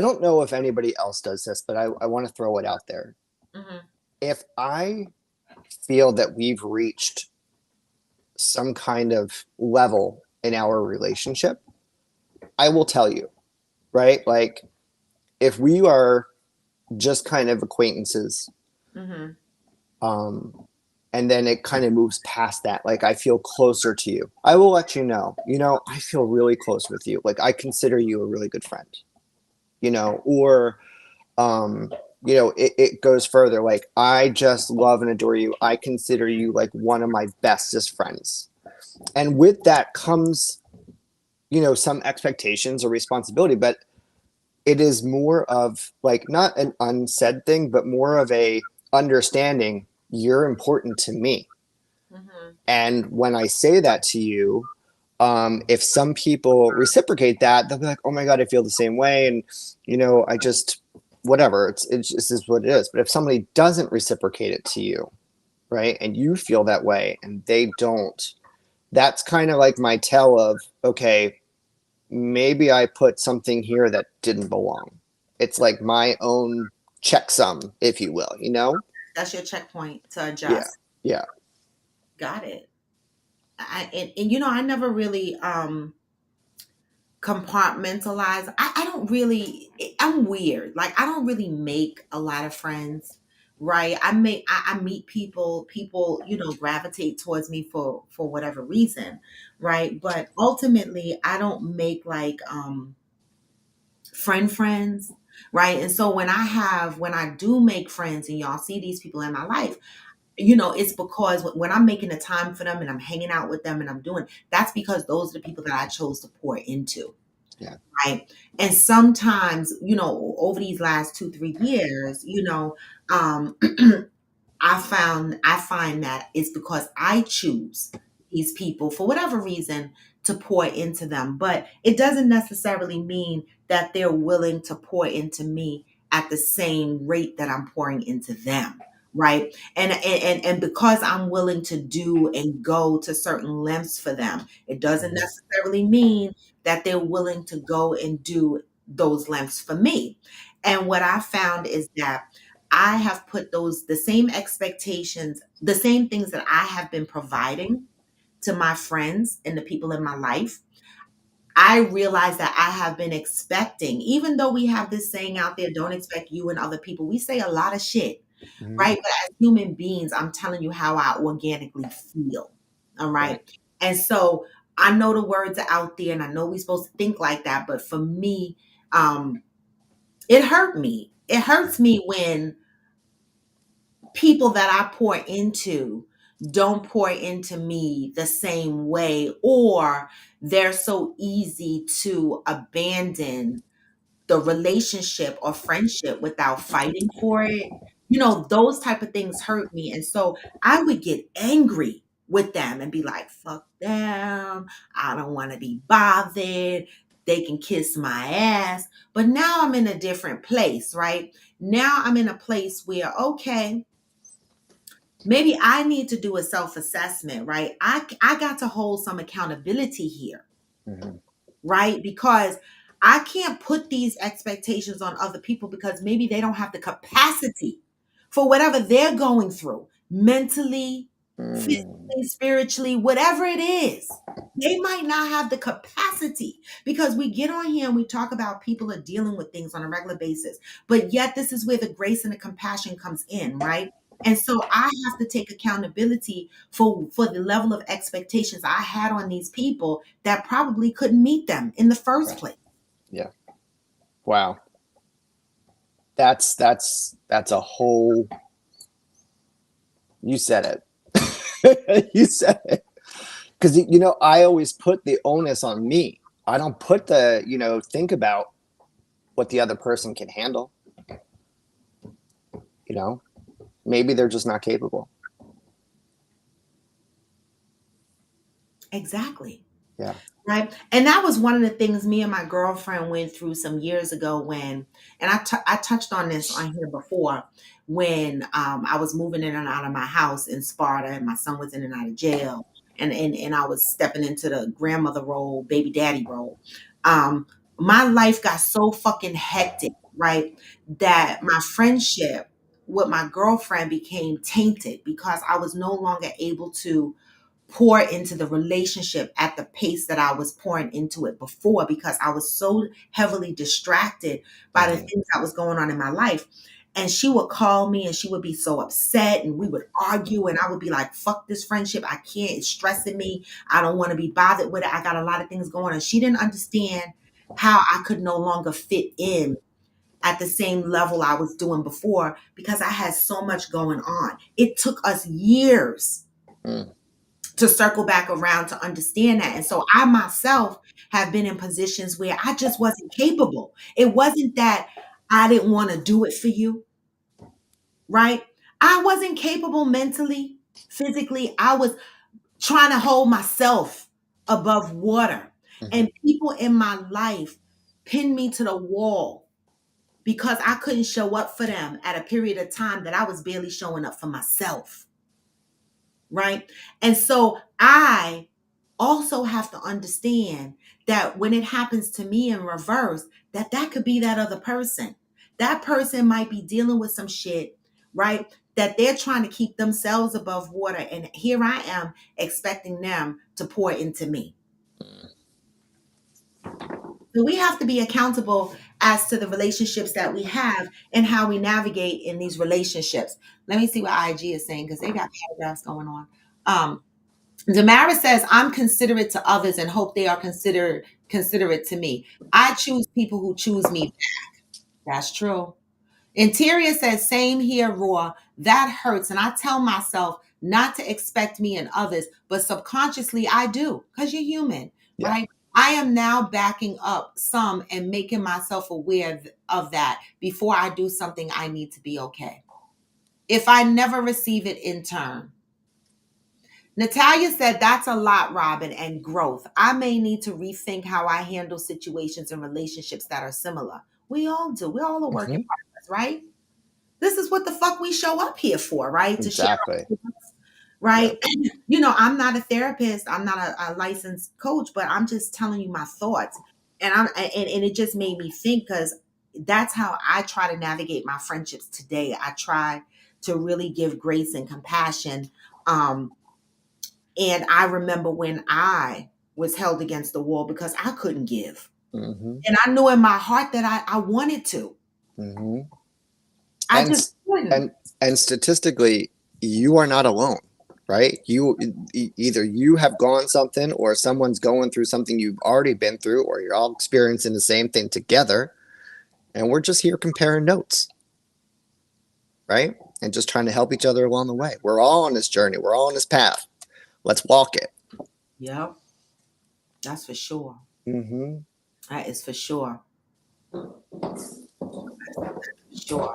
don't know if anybody else does this, but I want to throw it out there. If I feel that we've reached some kind of level in our relationship, I will tell you, right? Like, if we are just kind of acquaintances, Mhm. um, and then it kind of moves past that, like I feel closer to you, I will let you know, I feel really close with you. Like I consider you a really good friend, or um, it goes further. Like I just love and adore you. I consider you like one of my bestest friends. And with that comes, some expectations or responsibility, but it is more of like not an unsaid thing, but more of a understanding you're important to me. Mhm. And when I say that to you, if some people reciprocate that, they'll be like, "Oh my god, I feel the same way," and I just whatever. It's just is what it is. But if somebody doesn't reciprocate it to you, right, and you feel that way, and they don't, that's kind of like my tell of okay, maybe I put something here that didn't belong. It's like my own checksum, if you will. That's your checkpoint to Yeah, adjust. yeah. Got it. And I never really compartmentalize. I don't really. I'm weird. Like I don't really make a lot of friends. Right. I meet people. People gravitate towards me for whatever reason. Right. But ultimately, I don't make like friends. Right. And so when I do make friends and y'all see these people in my life, it's because when I'm making a time for them and I'm hanging out with them and I'm doing, that's because those are the people that I chose to pour into. Yeah. Right. And sometimes, over these last 2, 3 years, um, I find that it's because I choose these people for whatever reason to pour into them. But it doesn't necessarily mean that they're willing to pour into me at the same rate that I'm pouring into them. Right. And because I'm willing to do and go to certain lengths for them, it doesn't Mhm. necessarily mean that they're willing to go and do those lengths for me. And what I found is that I have put the same expectations, the same things that I have been providing to my friends and the people in my life. I realize that I have been expecting, even though we have this saying out there, don't expect you and other people. We say a lot of shit, Mhm. right? But as human beings, I'm telling you how I organically feel. All Right. right. And so I know the words are out there and I know we're supposed to think like that. But for me, um, it hurt me. It hurts me when people that I pour into don't pour into me the same way, or they're so easy to abandon the relationship or friendship without fighting for it. Those type of things hurt me. And so I would get angry with them and be like, fuck them. I don't want to be bothered. They can kiss my ass. But now I'm in a different place, right? Now I'm in a place where, okay, maybe I need to do a self assessment, right? I got to hold some accountability here, Mhm. right? Because I can't put these expectations on other people because maybe they don't have the capacity for whatever they're going through mentally, Mm. physically, spiritually, whatever it is. They might not have the capacity because we get on here and we talk about people are dealing with things on a regular basis. But yet, this is where the grace and the compassion comes in, right? And so I have to take accountability for the level of expectations I had on these people that probably couldn't meet them in the first Right. place. Yeah. Wow. That's a whole. You said it. You said it. Because I always put the onus on me. I don't put the think about what the other person can handle. You know, maybe they're just not capable. Exactly. Yeah. Right. And that was one of the things me and my girlfriend went through some years ago and I touched on this on here before when I was moving in and out of my house in Sparta and my son was in and out of jail and I was stepping into the grandmother role, baby daddy role. Um, my life got so fucking hectic, right? That my friendship with my girlfriend became tainted because I was no longer able to pour into the relationship at the pace that I was pouring into it before, because I was so heavily distracted by the things that was going on in my life. And she would call me and she would be so upset and we would argue and I would be like, fuck this friendship. I can't. It's stressing me. I don't want to be bothered with it. I got a lot of things going on. She didn't understand how I could no longer fit in at the same level I was doing before because I had so much going on. It took us years Mm. to circle back around to understand that. And so I myself have been in positions where I just wasn't capable. It wasn't that I didn't want to do it for you, right? I wasn't capable mentally, physically. I was trying to hold myself above water. And people in my life pinned me to the wall because I couldn't show up for them at a period of time that I was barely showing up for myself. Right. And so I also have to understand that when it happens to me in reverse, that could be that other person. That person might be dealing with some shit, right? That they're trying to keep themselves above water. And here I am expecting them to pour into me. So we have to be accountable as to the relationships that we have and how we navigate in these relationships. Let me see what IG is saying because they got paragraphs going on. Damaris says, I'm considerate to others and hope they are considerate to me. I choose people who choose me back. That's true. Interior says, same here, Raw. That hurts. And I tell myself not to expect me and others, but subconsciously I do because you're human, Yeah. right? I am now backing up some and making myself aware of that before I do something. I need to be okay. If I never receive it in turn. Natalia said, that's a lot, Robin, and growth. I may need to rethink how I handle situations and relationships that are similar. We all do. We're all a work in progress, right? This is what the fuck we show up here for, right? Exactly. To share, right? Yeah. You know, I'm not a therapist. I'm not a licensed coach, but I'm just telling you my thoughts. And it just made me think because that's how I try to navigate my friendships today. I try to really give grace and compassion. And I remember when I was held against the wall because I couldn't give. And I knew in my heart that I wanted to. I just couldn't. And statistically, you are not alone, right? Either you have gone something or someone's going through something you've already been through, or you're all experiencing the same thing together. And we're just here comparing notes, right? And just trying to help each other along the way. We're all on this journey. We're all on this path. Let's walk it. Yep. That's for sure. Mm-hmm. That is for sure. Sure.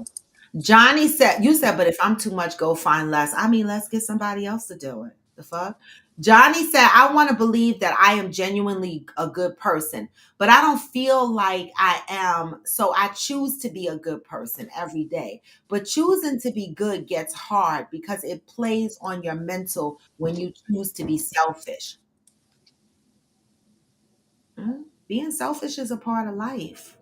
Johnny said, you said, but if I'm too much, go find less. I mean, let's get somebody else to do it. The fuck? Johnny said, I want to believe that I am genuinely a good person, but I don't feel like I am. So I choose to be a good person every day. But choosing to be good gets hard because it plays on your mental when you choose to be selfish. Being selfish is a part of life.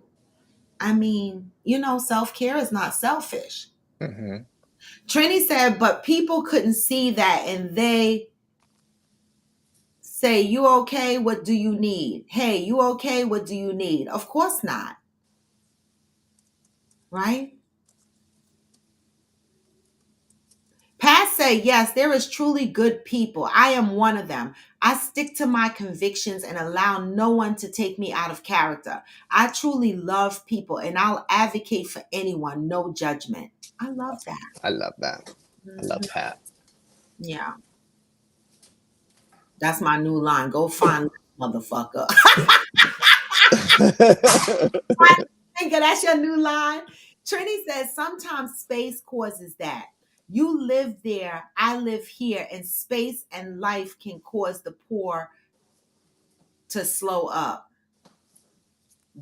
I mean, you know, self-care is not selfish. Trini said, but people couldn't see that and they say, you okay? What do you need? Hey, you okay? What do you need? Of course not. Right? Pat said, yes, there is truly good people. I am one of them. I stick to my convictions and allow no one to take me out of character. I truly love people and I'll advocate for anyone, no judgment. I love that. I love that. I love Pat. Yeah. That's my new line. Go find motherfucker. I think that's your new line. Trini says sometimes space causes that. You live there, I live here, and space and life can cause the poor to slow up.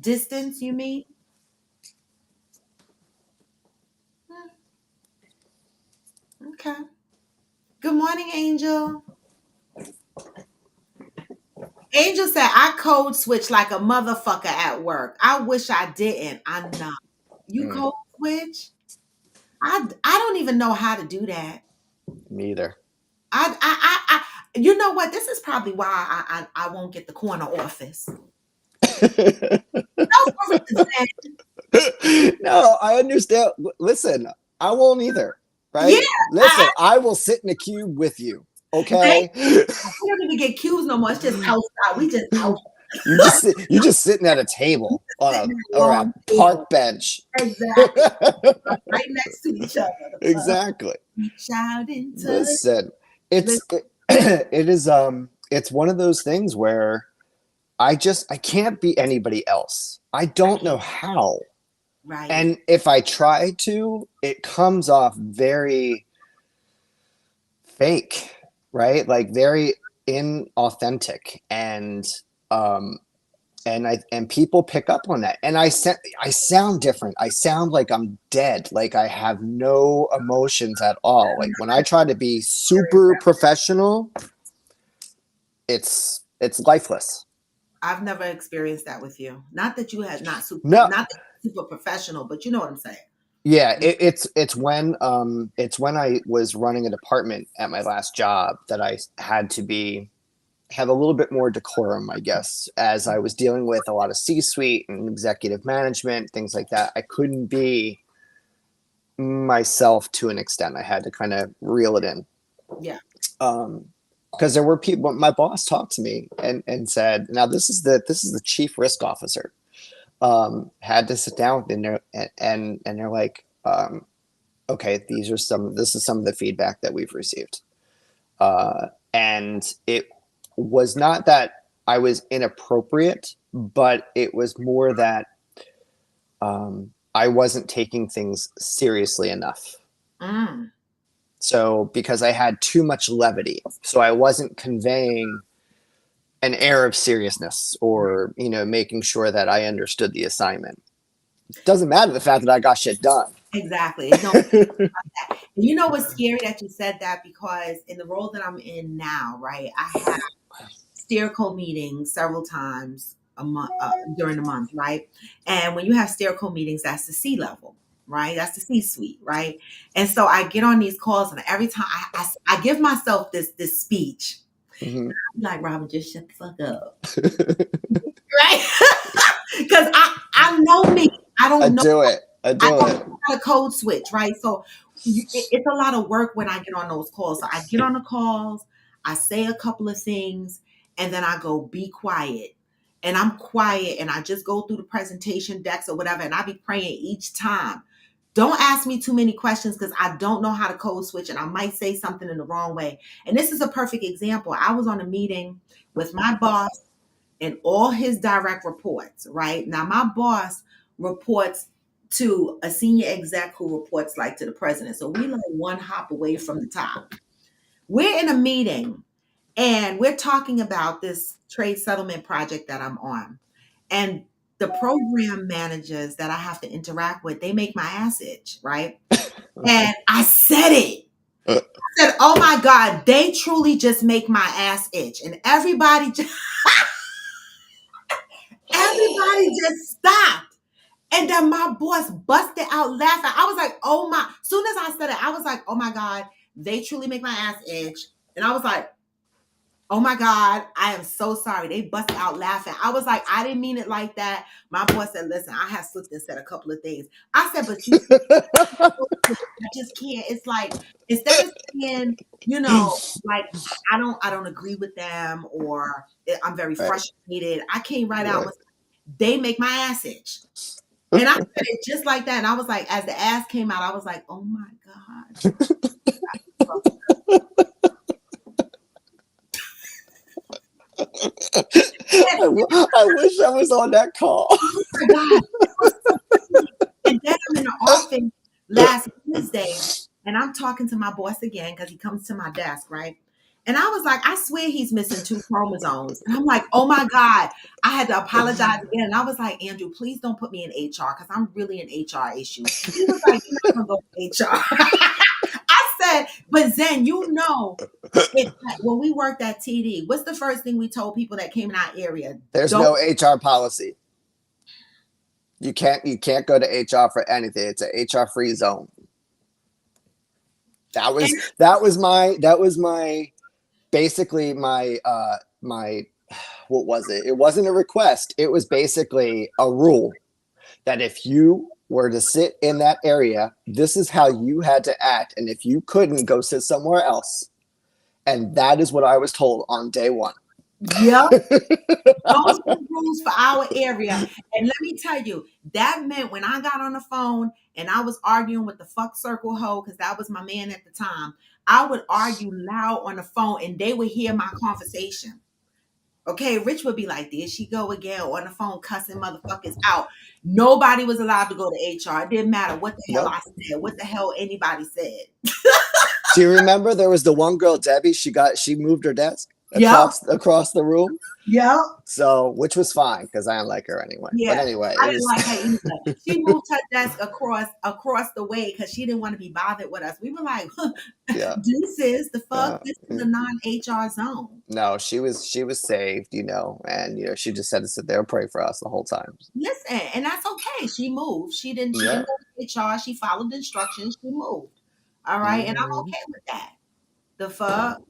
Distance, you mean? Okay. Good morning, Angel. Angel said, I code switch like a motherfucker at work. I wish I didn't. I'm not. You code switch? I don't even know how to do that. Me either. I You know what? This is probably why I won't get the corner office. No, for real, No, I understand. Listen, I won't either. yeah, Right? Listen, I will sit in a cube with you. they, Okay. we don't even get cues no more. It's just outside. We just out You're just sitting at a table on sitting a at a or a long park table. bench. Exactly. Right next to each other. The fuck. Exactly. Reach out and touch. Listen, it's Listen, it is it's one of those things where I can't be anybody else. I don't know how. right. And if I try to, it comes off very fake, right? Like very inauthentic, um and people pick up on that. And I sound different. I sound like I'm dead, like I have no emotions at all. Like when I try to be super professional, it's lifeless. I've never experienced that with you. Not that you had No, not that you're super professional, but you know what I'm saying. yeah, it's when I was running a department at my last job that I had to have a little bit more decorum, I guess, as I was dealing with a lot of C-suite and executive management, things like that. I couldn't be myself to an extent. I had to kind of reel it in. Yeah. Because there were people. My boss talked to me and said, "Now this is the chief risk officer." Had to sit down with them and they're like, "Okay, this is some of the feedback that we've received," and it was not that I was inappropriate, but it was more that I wasn't taking things seriously enough. Mm. So because I had too much levity, so I wasn't conveying an air of seriousness or, making sure that I understood the assignment. Doesn't matter the fact that I got shit done. Exactly. No, you know what's scary that you said that, because in the role that I'm in now, right, I have steerco meetings several times a month during the month, right? And when you have steerco meetings, that's the C level, right? That's the C suite, right? And so I get on these calls, and every time I give myself this speech, Mhm. I'm like, Robin, just shut the fuck up, right? Because I know me. I I don't know. do it. I do I don't it. know how to code switch, right? So it's a lot of work when I get on those calls. So I get on the calls, I say a couple of things, and then I go, be quiet. And I'm quiet and I just go through the presentation decks or whatever. And I be praying each time. Don't ask me too many questions because I don't know how to code switch and I might say something in the wrong way. And this is a perfect example. I was on a meeting with my boss and all his direct reports, right? Now, my boss reports to a senior exec who reports like to the president. So we like one hop away from the top. We're in a meeting and we're talking about this trade settlement project that I'm on. And the program managers that I have to interact with, they make my ass itch, right? And I said it. I said, oh my God, they truly just make my ass itch. And everybody just stopped. And then my boss busted out laughing. I was like, oh my, soon as I said it, I was like, oh my God, they truly make my ass itch. And I was like, oh my God, I am so sorry. They busted out laughing. I was like, I didn't mean it like that. My boss said, listen, I have slipped and said a couple of things. I said, but you I just can't. It's like, instead of saying, like I don't agree with them or I'm very Right. frustrated, I came right out Right. with, they make my ass itch. And I said it just like that. And I was like, as the ass came out, I was like, oh my God. I wish I was on that call. Oh my God. And then I'm in the office last Wednesday and I'm talking to my boss again because he comes to my desk, right? And I was like, I swear he's missing 2 chromosomes. And I'm like, oh my God. I had to apologize again. And I was like, Andrew, please don't put me in HR because I'm really an HR issue. He was like, you're not going to go to HR. I said, but Zen, when we worked at TD, what's the first thing we told people that came in our area? There's no HR policy. You can't go to HR for anything. It's an HR free zone. That was my basically my what was it? It wasn't a request. It was basically a rule that if you were to sit in that area, this is how you had to act. And if you couldn't, go sit somewhere else. And that is what I was told on day one. Yep. Those were the rules for our area. And let me tell you, that meant when I got on the phone and I was arguing with the fuck circle hoe, because that was my man at the time, I would argue loud on the phone and they would hear my conversation. Okay, Rich would be like, there she go again on the phone cussing motherfuckers out. Nobody was allowed to go to HR. It didn't matter what the hell Nope. I said, what the hell anybody said. Do you remember there was the one girl, Debbie? She moved her desk Yep. across the room. Yep. So, which was fine because I didn't like her anyway. Yeah. But anyway, I didn't like her either. She moved her desk across the way because she didn't want to be bothered with us. We were like, yeah. deuces, the fuck, this is a non-HR zone. No, she was saved, and she just had to sit there and pray for us the whole time. Listen, and that's okay. She moved. She didn't go to HR. She followed instructions. She moved. All right. And I'm okay with that. The fuck.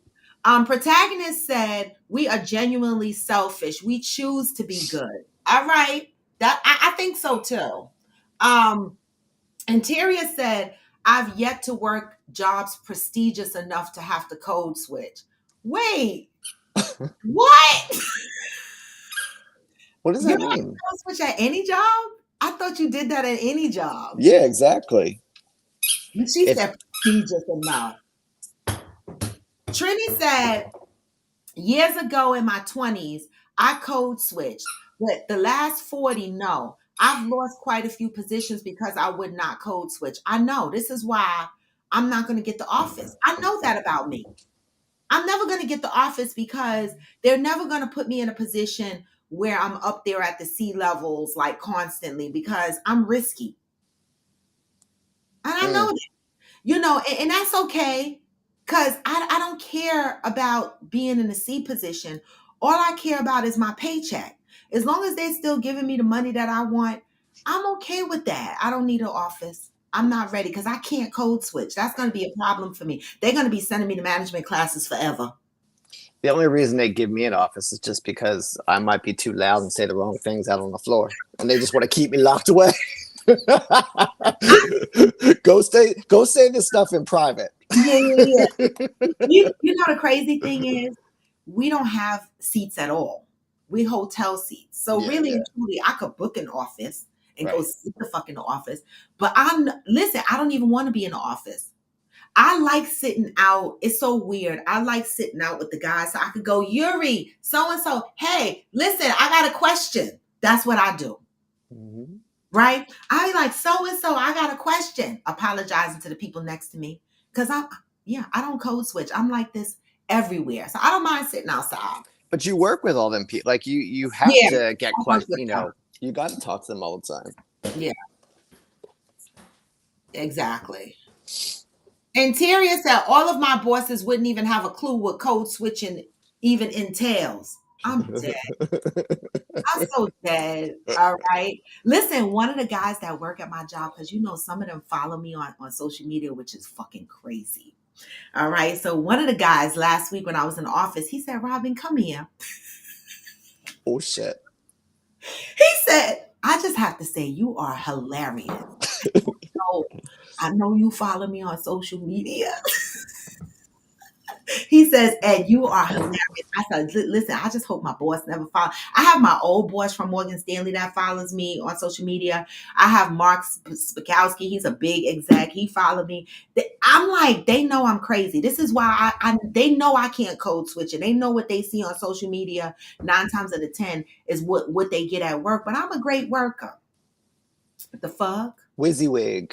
Protagonist said, we are genuinely selfish. We choose to be good. All right. That I think so too. Interior said, I've yet to work jobs prestigious enough to have to code switch. Wait, what? What does that mean? Code switch at any job? I thought you did that at any job. Yeah, exactly. She said prestigious enough. Trini said, years ago in my 20s, I code switched, but the last 40, no. I've lost quite a few positions because I would not code switch. I know. This is why I'm not going to get the office. I know that about me. I'm never going to get the office because they're never going to put me in a position where I'm up there at the C levels like constantly because I'm risky. And I know that, and that's okay. Because I don't care about being in a C position. All I care about is my paycheck. As long as they're still giving me the money that I want, I'm okay with that. I don't need an office. I'm not ready because I can't code switch. That's going to be a problem for me. They're going to be sending me to management classes forever. The only reason they give me an office is just because I might be too loud and say the wrong things out on the floor. And they just want to keep me locked away. Go say this stuff in private. Yeah. You know the crazy thing is, we don't have seats at all. We hotel seats. So really and truly, I could book an office and go sit the fuck in the office. But I don't even want to be in the office. I like sitting out. It's so weird. I like sitting out with the guys so I could go, Yuri, so-and-so, hey, listen, I got a question. That's what I do. Mm-hmm. Right? I be like, so-and-so, I got a question. Apologizing to the people next to me. Because I don't code switch. I'm like this everywhere. So I don't mind sitting outside. But you work with all them people. Like you have to get questions, you got to talk to them all the time. Yeah. Exactly. Interior said all of my bosses wouldn't even have a clue what code switching even entails. I'm dead. I'm so dead. All right. Listen, one of the guys that work at my job, because some of them follow me on social media, which is fucking crazy. All right. So one of the guys last week when I was in the office, he said, Robin, come here. Oh, shit. He said, I just have to say, you are hilarious. I know you follow me on social media. He says, Ed, you are hilarious. I said, listen, I just hope my boss never follows. I have my old boss from Morgan Stanley that follows me on social media. I have Mark Spakowski. He's a big exec. He followed me. I'm like, they know I'm crazy. This is why they know I can't code switch. And they know what they see on social media 9 times out of 10 is what they get at work. But I'm a great worker. What the fuck? WYSIWYG.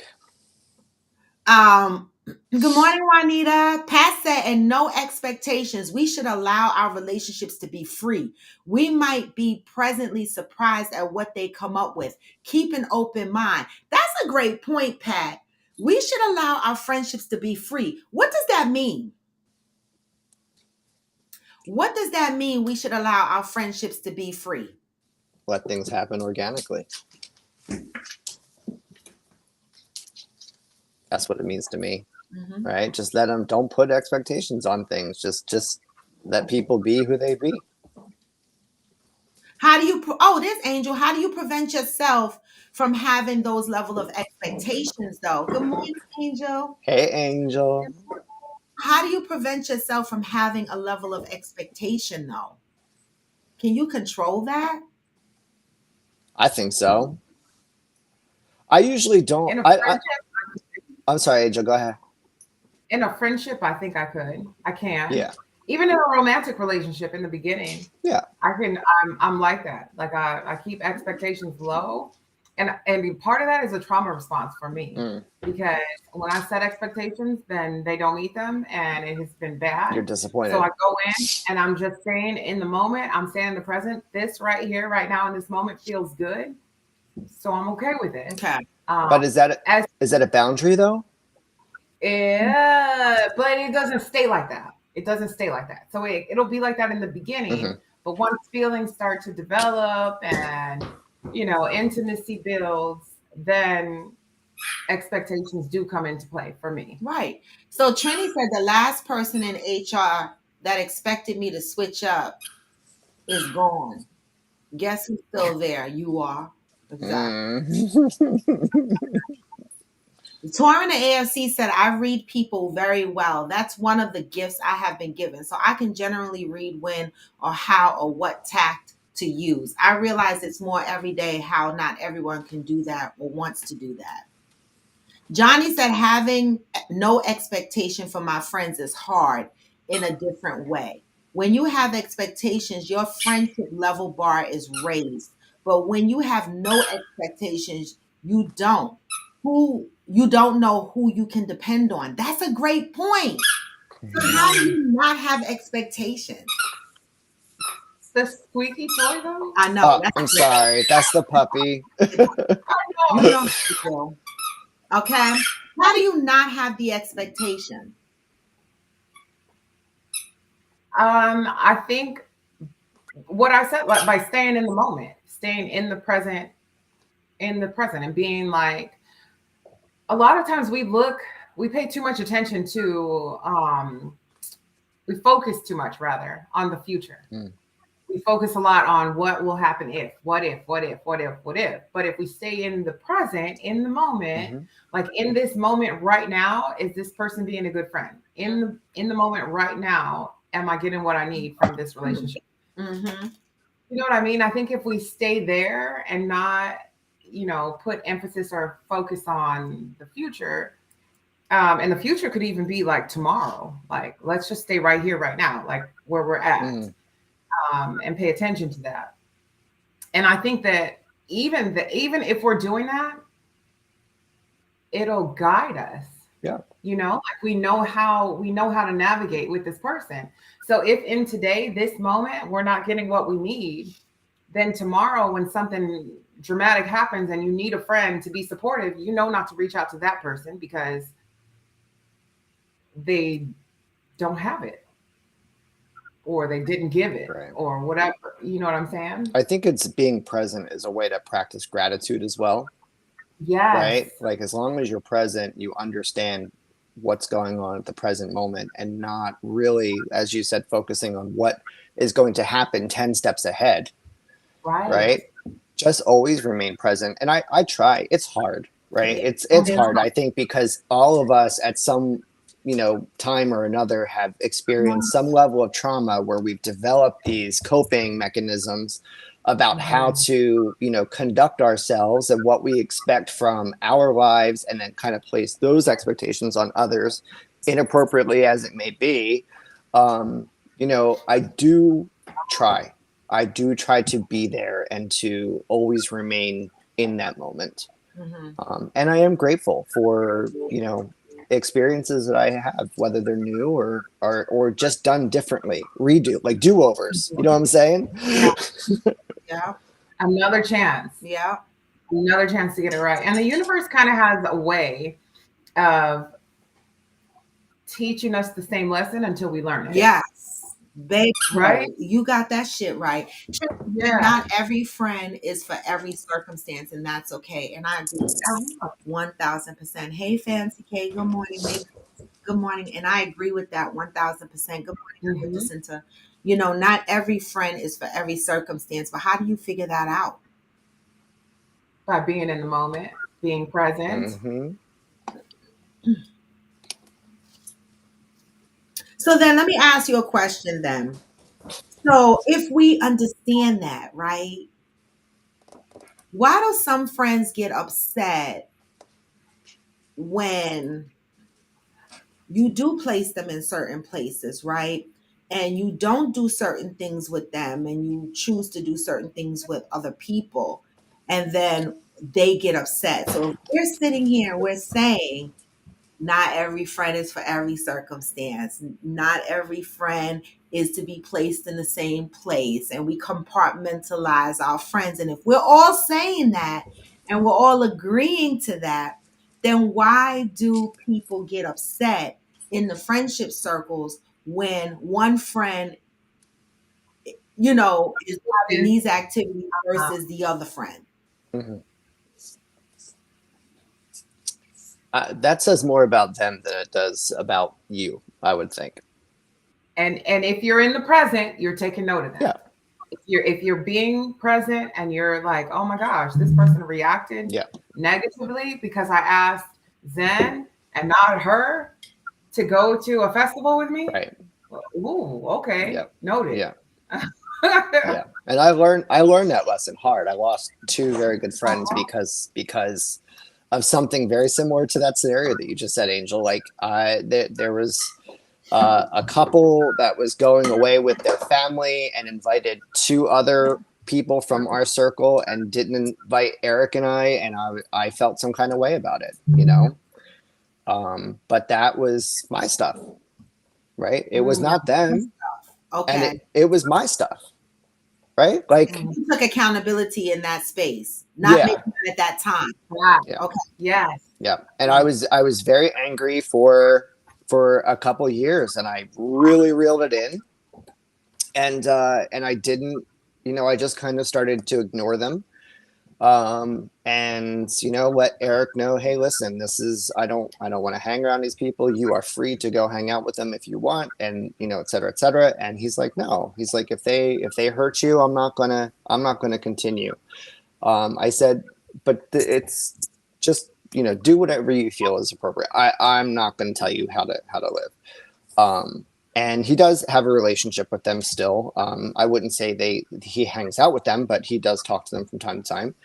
Good morning, Juanita. Pat said, and no expectations. We should allow our relationships to be free. We might be presently surprised at what they come up with. Keep an open mind. That's a great point, Pat. We should allow our friendships to be free. What does that mean? What does that mean? We should allow our friendships to be free. Let things happen organically. That's what it means to me. Mm-hmm. Right? Just let them, don't put expectations on things. Just Let people be who they be. How do you? Oh, there's Angel. How do you prevent yourself from having those level of expectations, though? Good morning, Angel. Hey, Angel. How do you prevent yourself from having a level of expectation, though? Can you control that? I think so. I usually don't. In a friendship, I'm sorry, Angel. Go ahead. I think I could. I can. Yeah. Even in a romantic relationship in the beginning, Yeah. I can. I'm like that. Like I keep expectations low, and part of that is a trauma response for me Mm. because when I set expectations, then they don't meet them, and it has been bad. You're disappointed. So I go in and I'm just staying in the moment. I'm staying in the present. This right here, right now, in this moment feels good, so I'm okay with it. Okay. But is that a boundary though? Yeah, but it doesn't stay like that. It doesn't stay like that. So it'll be like that in the beginning, Mhm. but once feelings start to develop and intimacy builds, then expectations do come into play for me. Right. So Trini said the last person in HR that expected me to switch up is gone. Guess who's still there? You are. Exactly. Tori in the AFC said, I read people very well. That's one of the gifts I have been given. So I can generally read when or how or what tact to use. I realize it's more every day how not everyone can do that or wants to do that. Johnny said, having no expectation from my friends is hard in a different way. When you have expectations, your friendship level bar is raised. But when you have no expectations, you don't. You don't know who you can depend on. That's a great point. So how do you not have expectations? It's the squeaky toy though. I know. I'm sorry. That's the puppy. You know people. Okay. How do you not have the expectation? I think what I said, like by staying in the moment, staying in the present, and being like, a lot of times we pay too much attention to, we focus too much rather on the future. Mm. We focus a lot on what will happen if, what if. But if we stay in the present, in the moment, Mhm. like in this moment right now, is this person being a good friend? In the moment right now, am I getting what I need from this relationship? Mm-hmm. You know what I mean? I think if we stay there and not, put emphasis or focus on the future, and the future could even be like tomorrow. Like, let's just stay right here, right now, like where we're at, and pay attention to that. And I think that even if we're doing that, it'll guide us. Yeah. Like we know how to navigate with this person. So if in today, this moment, we're not getting what we need, then tomorrow when something dramatic happens and you need a friend to be supportive, not to reach out to that person because they don't have it or they didn't give it, Right. or whatever. You know what I'm saying? I think it's being present is a way to practice gratitude as well. Yes. Right? Like as long as you're present, you understand what's going on at the present moment and not really, as you said, focusing on what is going to happen 10 steps ahead. Right? Just always remain present. And I try. It's hard, right? It's hard, I think, because all of us at some time or another have experienced some level of trauma where we've developed these coping mechanisms about how to, conduct ourselves and what we expect from our lives, and then kind of place those expectations on others, inappropriately as it may be. I do try to be there and to always remain in that moment. Mm-hmm. And I am grateful for, experiences that I have, whether they're new or just done differently, like do-overs. You know what I'm saying? Yeah. Another chance. Yeah. Another chance to get it right. And the universe kind of has a way of teaching us the same lesson until we learn it. Yes. Baby, Right? You got that shit right. Yeah. Not every friend is for every circumstance, and that's okay. And I agree with that 1000%. Hey, Fancy K, good morning. Good morning. And I agree with that 1000%. Good morning, Dr. Mhm. Jacinta. You know, not every friend is for every circumstance, but how do you figure that out? By being in the moment, being present. Hmm. So then let me ask you a question then. So if we understand that, right? Why do some friends get upset when you do place them in certain places, right? And you don't do certain things with them and you choose to do certain things with other people, and then they get upset. So if we're sitting here, we're saying not every friend is for every circumstance. Not every friend is to be placed in the same place. And we compartmentalize our friends. And if we're all saying that and we're all agreeing to that, then why do people get upset in the friendship circles when one friend, is in these activities Uh, versus the other friend? Hmm. That says more about them than it does about you, I would think. and if you're in the present, you're taking note of Yeah. that. If you're being present and you're like, oh my gosh, this person reacted Yeah. negatively because I asked Zen and not her to go to a festival with me. Right. Ooh, okay, Yeah. noted. Yeah. Yeah. And I learned that lesson hard. I lost two very good friends because of something very similar to that scenario that you just said, Angel. Like there was a couple that was going away with their family and invited two other people from our circle and didn't invite Eric and I felt some kind of way about it, you know. But that was my stuff, right? It was Mm, not them, and Okay. it was my stuff, right? Like, mm, You took accountability in that space, not maybe yeah, at that time. yeah, yeah, Okay. yes. yeah. And I Right. was I was very angry for a couple years, and I really reeled it in, and I didn't, I just kind of started to ignore them, and let Eric know, hey, listen, this is, I don't want to hang around these people. You are free to go hang out with them if you want, and et cetera, et cetera. And he's like, no, he's like, if they hurt you, I'm not gonna continue. I said, but it's just, do whatever you feel is appropriate. I'm not going to tell you how to live. And he does have a relationship with them still. I wouldn't say he hangs out with them, but he does talk to them from time to time.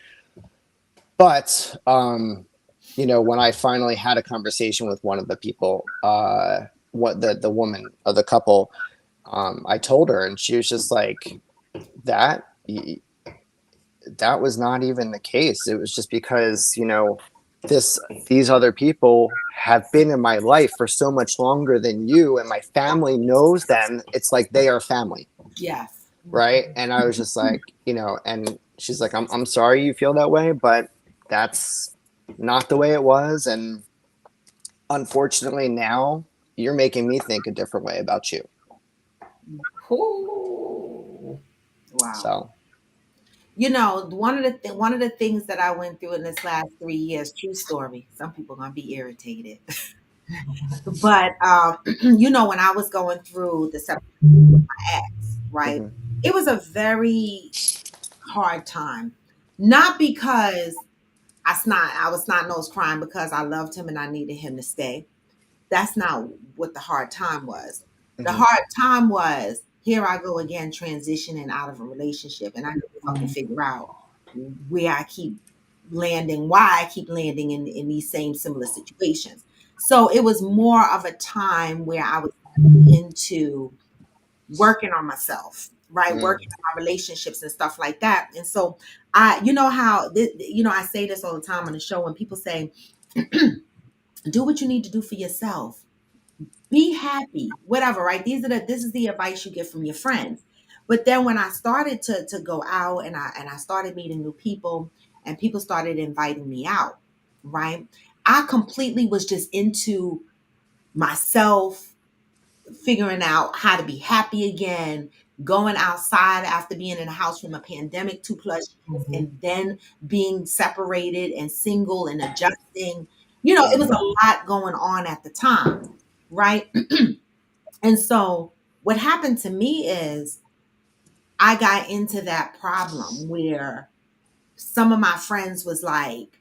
But when I finally had a conversation with one of the people, what the woman of the couple, I told her, and she was just like, that that was not even the case. It was just because, these other people have been in my life for so much longer than you, and my family knows them. It's like they are family, Yes. right? And I was just like, and she's like, I'm sorry you feel that way, but that's not the way it was. And unfortunately, now you're making me think a different way about you. Ooh. Wow. So, One of the things that I went through in this last 3 years, true story. Some people are gonna be irritated, but when I was going through the separation with my ex, right? mhm, It was a very hard time, not because I was snot nose crying because I loved him and I needed him to stay. That's not what the hard time was. The mhm, hard time was, here I go again, transitioning out of a relationship, and I couldn't fucking figure out where I keep landing, why I keep landing in these same similar situations. So it was more of a time where I was into working on myself, right? mhm, Working on my relationships and stuff like that. And so how I say this all the time on the show when people say, do what you need to do for yourself. Be happy, whatever, right? This is the advice you get from your friends. But then when I started to go out and I started meeting new people and people started inviting me out, right? I completely was just into myself, figuring out how to be happy again, going outside after being in a house from a pandemic 2+ years, Mhm. and then being separated and single and adjusting. It was mhm, a lot going on at the time. right? And so what happened to me is I got into that problem where some of my friends was like,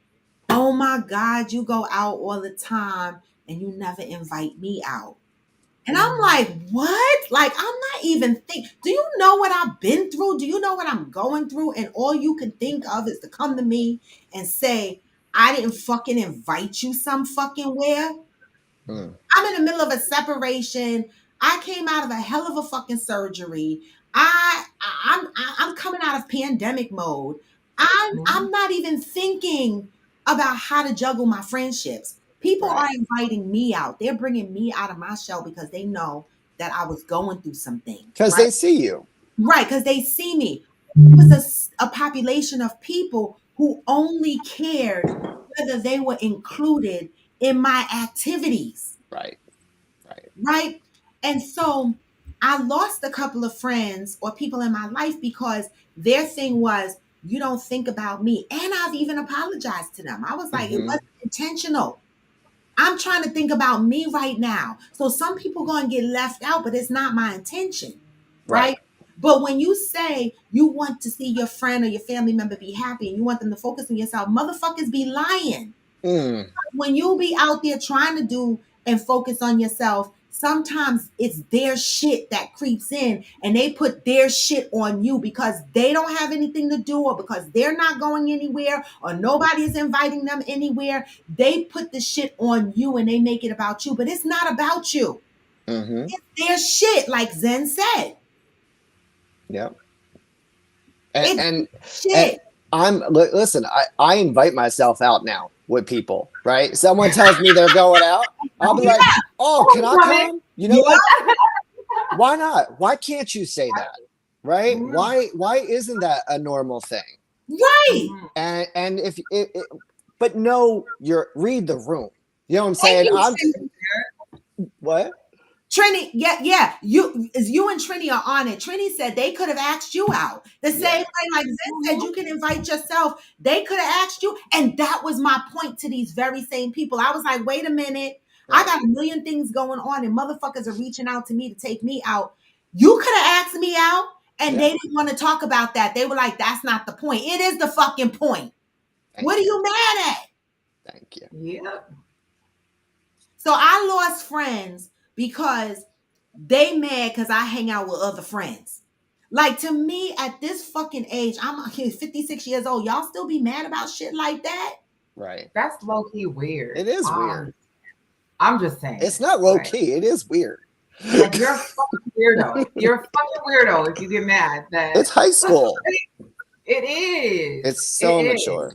oh my God, you go out all the time and you never invite me out. And I'm like, what? Like, I'm not even do you know what I've been through? Do you know what I'm going through? And all you can think of is to come to me and say, I didn't fucking invite you some fucking where. Mm. I'm in the middle of a separation. I came out of a hell of a fucking surgery. I'm coming out of pandemic mode. I'm not even thinking about how to juggle my friendships. People Right. are inviting me out. They're bringing me out of my shell because they know that I was going through some things, Because right? they see you. Right, because they see me. It was a population of people who only cared whether they were included in my activities, Right. Right. right? And so I lost a couple of friends or people in my life because their thing was, you don't think about me. And I've even apologized to them. I was like, it Mhm. wasn't intentional. I'm trying to think about me right now. So some people going to get left out, but it's not my intention, right? But when you say you want to see your friend or your family member be happy and you want them to focus on yourself, motherfuckers be lying. Mm. When you be out there trying to do and focus on yourself, sometimes it's their shit that creeps in and they put their shit on you because they don't have anything to do or because they're not going anywhere or nobody is inviting them anywhere. They put the shit on you and they make it about you, but it's not about you. Mm-hmm. It's their shit, like Zen said. Yep. It's And shit. listen, I invite myself out now with people, right? Someone tells me they're going out, I'll be like, oh, can I come? You know what? Why not? Why can't you say that? Right? Why isn't that a normal thing? Right. And if but no, read the room. You know what I'm Thank saying? you, What? Trini, yeah. You and Trini are on it. Trini said they could have asked you out. The same way, like Zen said, you can invite yourself. They could have asked you. And that was my point to these very same people. I was like, wait a minute. I got a million things going on, and motherfuckers are reaching out to me to take me out. You could have asked me out, and they didn't want to talk about that. They were like, that's not the point. It is the fucking point. What are you mad at? Thank you. Yep. So I lost friends because they mad because I hang out with other friends. Like, to me, at this fucking age, I'm 56 years old. Y'all still be mad about shit like that? Right. That's low key weird. It is weird. I'm just saying. It's not low key. It is weird. Like, you're a fucking weirdo. You're a fucking weirdo if you get mad. It's high school. It is. It's so immature.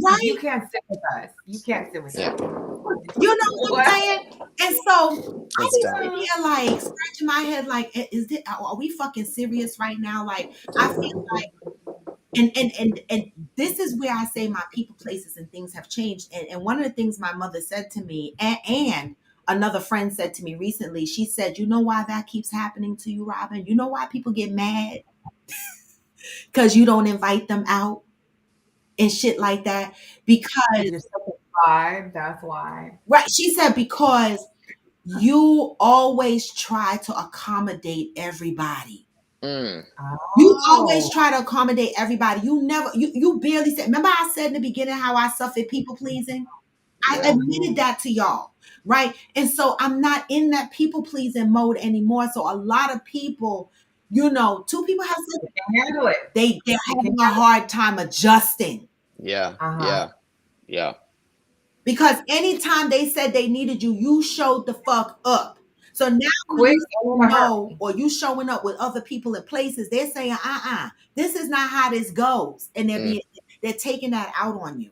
Right? You can't sit with us. You can't sit with us. You know what I'm saying? And so I It's be dumb. sitting here like scratching my head, like, are we fucking serious right now? Like, I feel like, and this is where I say my people, places, and things have changed. And one of the things my mother said to me, and another friend said to me recently, she said, you know why that keeps happening to you, Robin? You know why people get mad? Because you don't invite them out and shit like that. Because You're such a vibe. That's why. right, she said, because you always try to accommodate everybody. Mm. You always try to accommodate everybody. You barely said, remember I said in the beginning how I suffered people pleasing? I admitted that to y'all, right? And so I'm not in that people pleasing mode anymore. So a lot of people, two people have said handle it. They're having a hard time adjusting. Yeah. Because anytime they said they needed you, you showed the fuck up. So now when you know, or you showing up with other people in places, they're saying, this is not how this goes. And they're taking that out on you.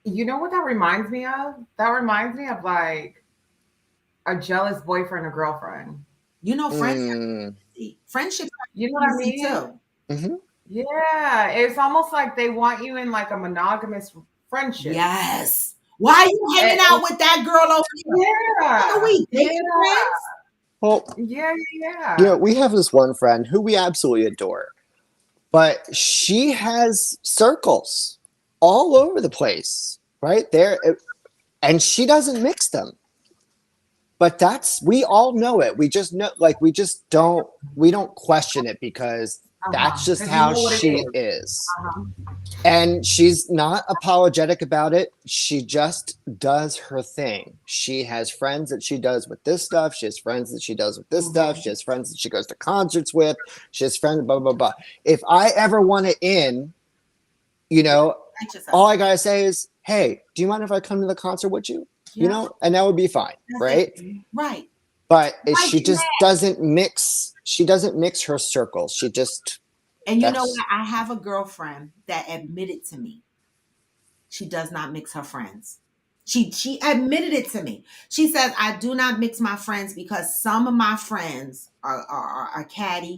You know what that reminds me of? That reminds me of like a jealous boyfriend or girlfriend. Friendships. You know what I mean? Too. Mm-hmm. Yeah, it's almost like they want you in like a monogamous friendship. Yes. Why are you hanging out with that girl over here? Well, yeah. We have this one friend who we absolutely adore, but she has circles all over the place, right there, and she doesn't mix them. But we all know it. We just know, like, we don't question it because that's just 'Cause you how know what it she is. And she's not apologetic about it. She just does her thing. She has friends that she does with this stuff. She has friends that she does with this stuff. She has friends that she goes to concerts with. She has friends, blah, blah, blah. If I ever want it in, you know, Write yourself. all I gotta say is, hey, do you mind if I come to the concert with you? You Yeah. know, and that would be fine, That's right? it. Right. But Right, she just doesn't mix. She doesn't mix her circles. She just. And you know That's- what? I have a girlfriend that admitted to me she does not mix her friends. She admitted it to me. She says, I do not mix my friends because some of my friends are catty.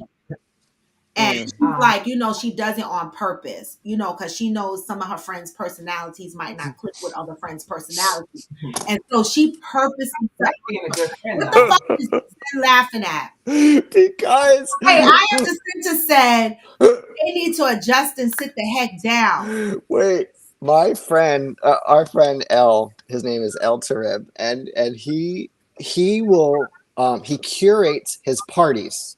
And she's like, you know, she does it on purpose, you know, because she knows some of her friends' personalities might not click with other friends' personalities. And so she purposely That's being a good friend, what though. the fuck is Zen laughing at? Because Hey, I am the center said they need to adjust and sit the heck down. wait, my friend, our friend L, his name is El Tarib, and he will he curates his parties.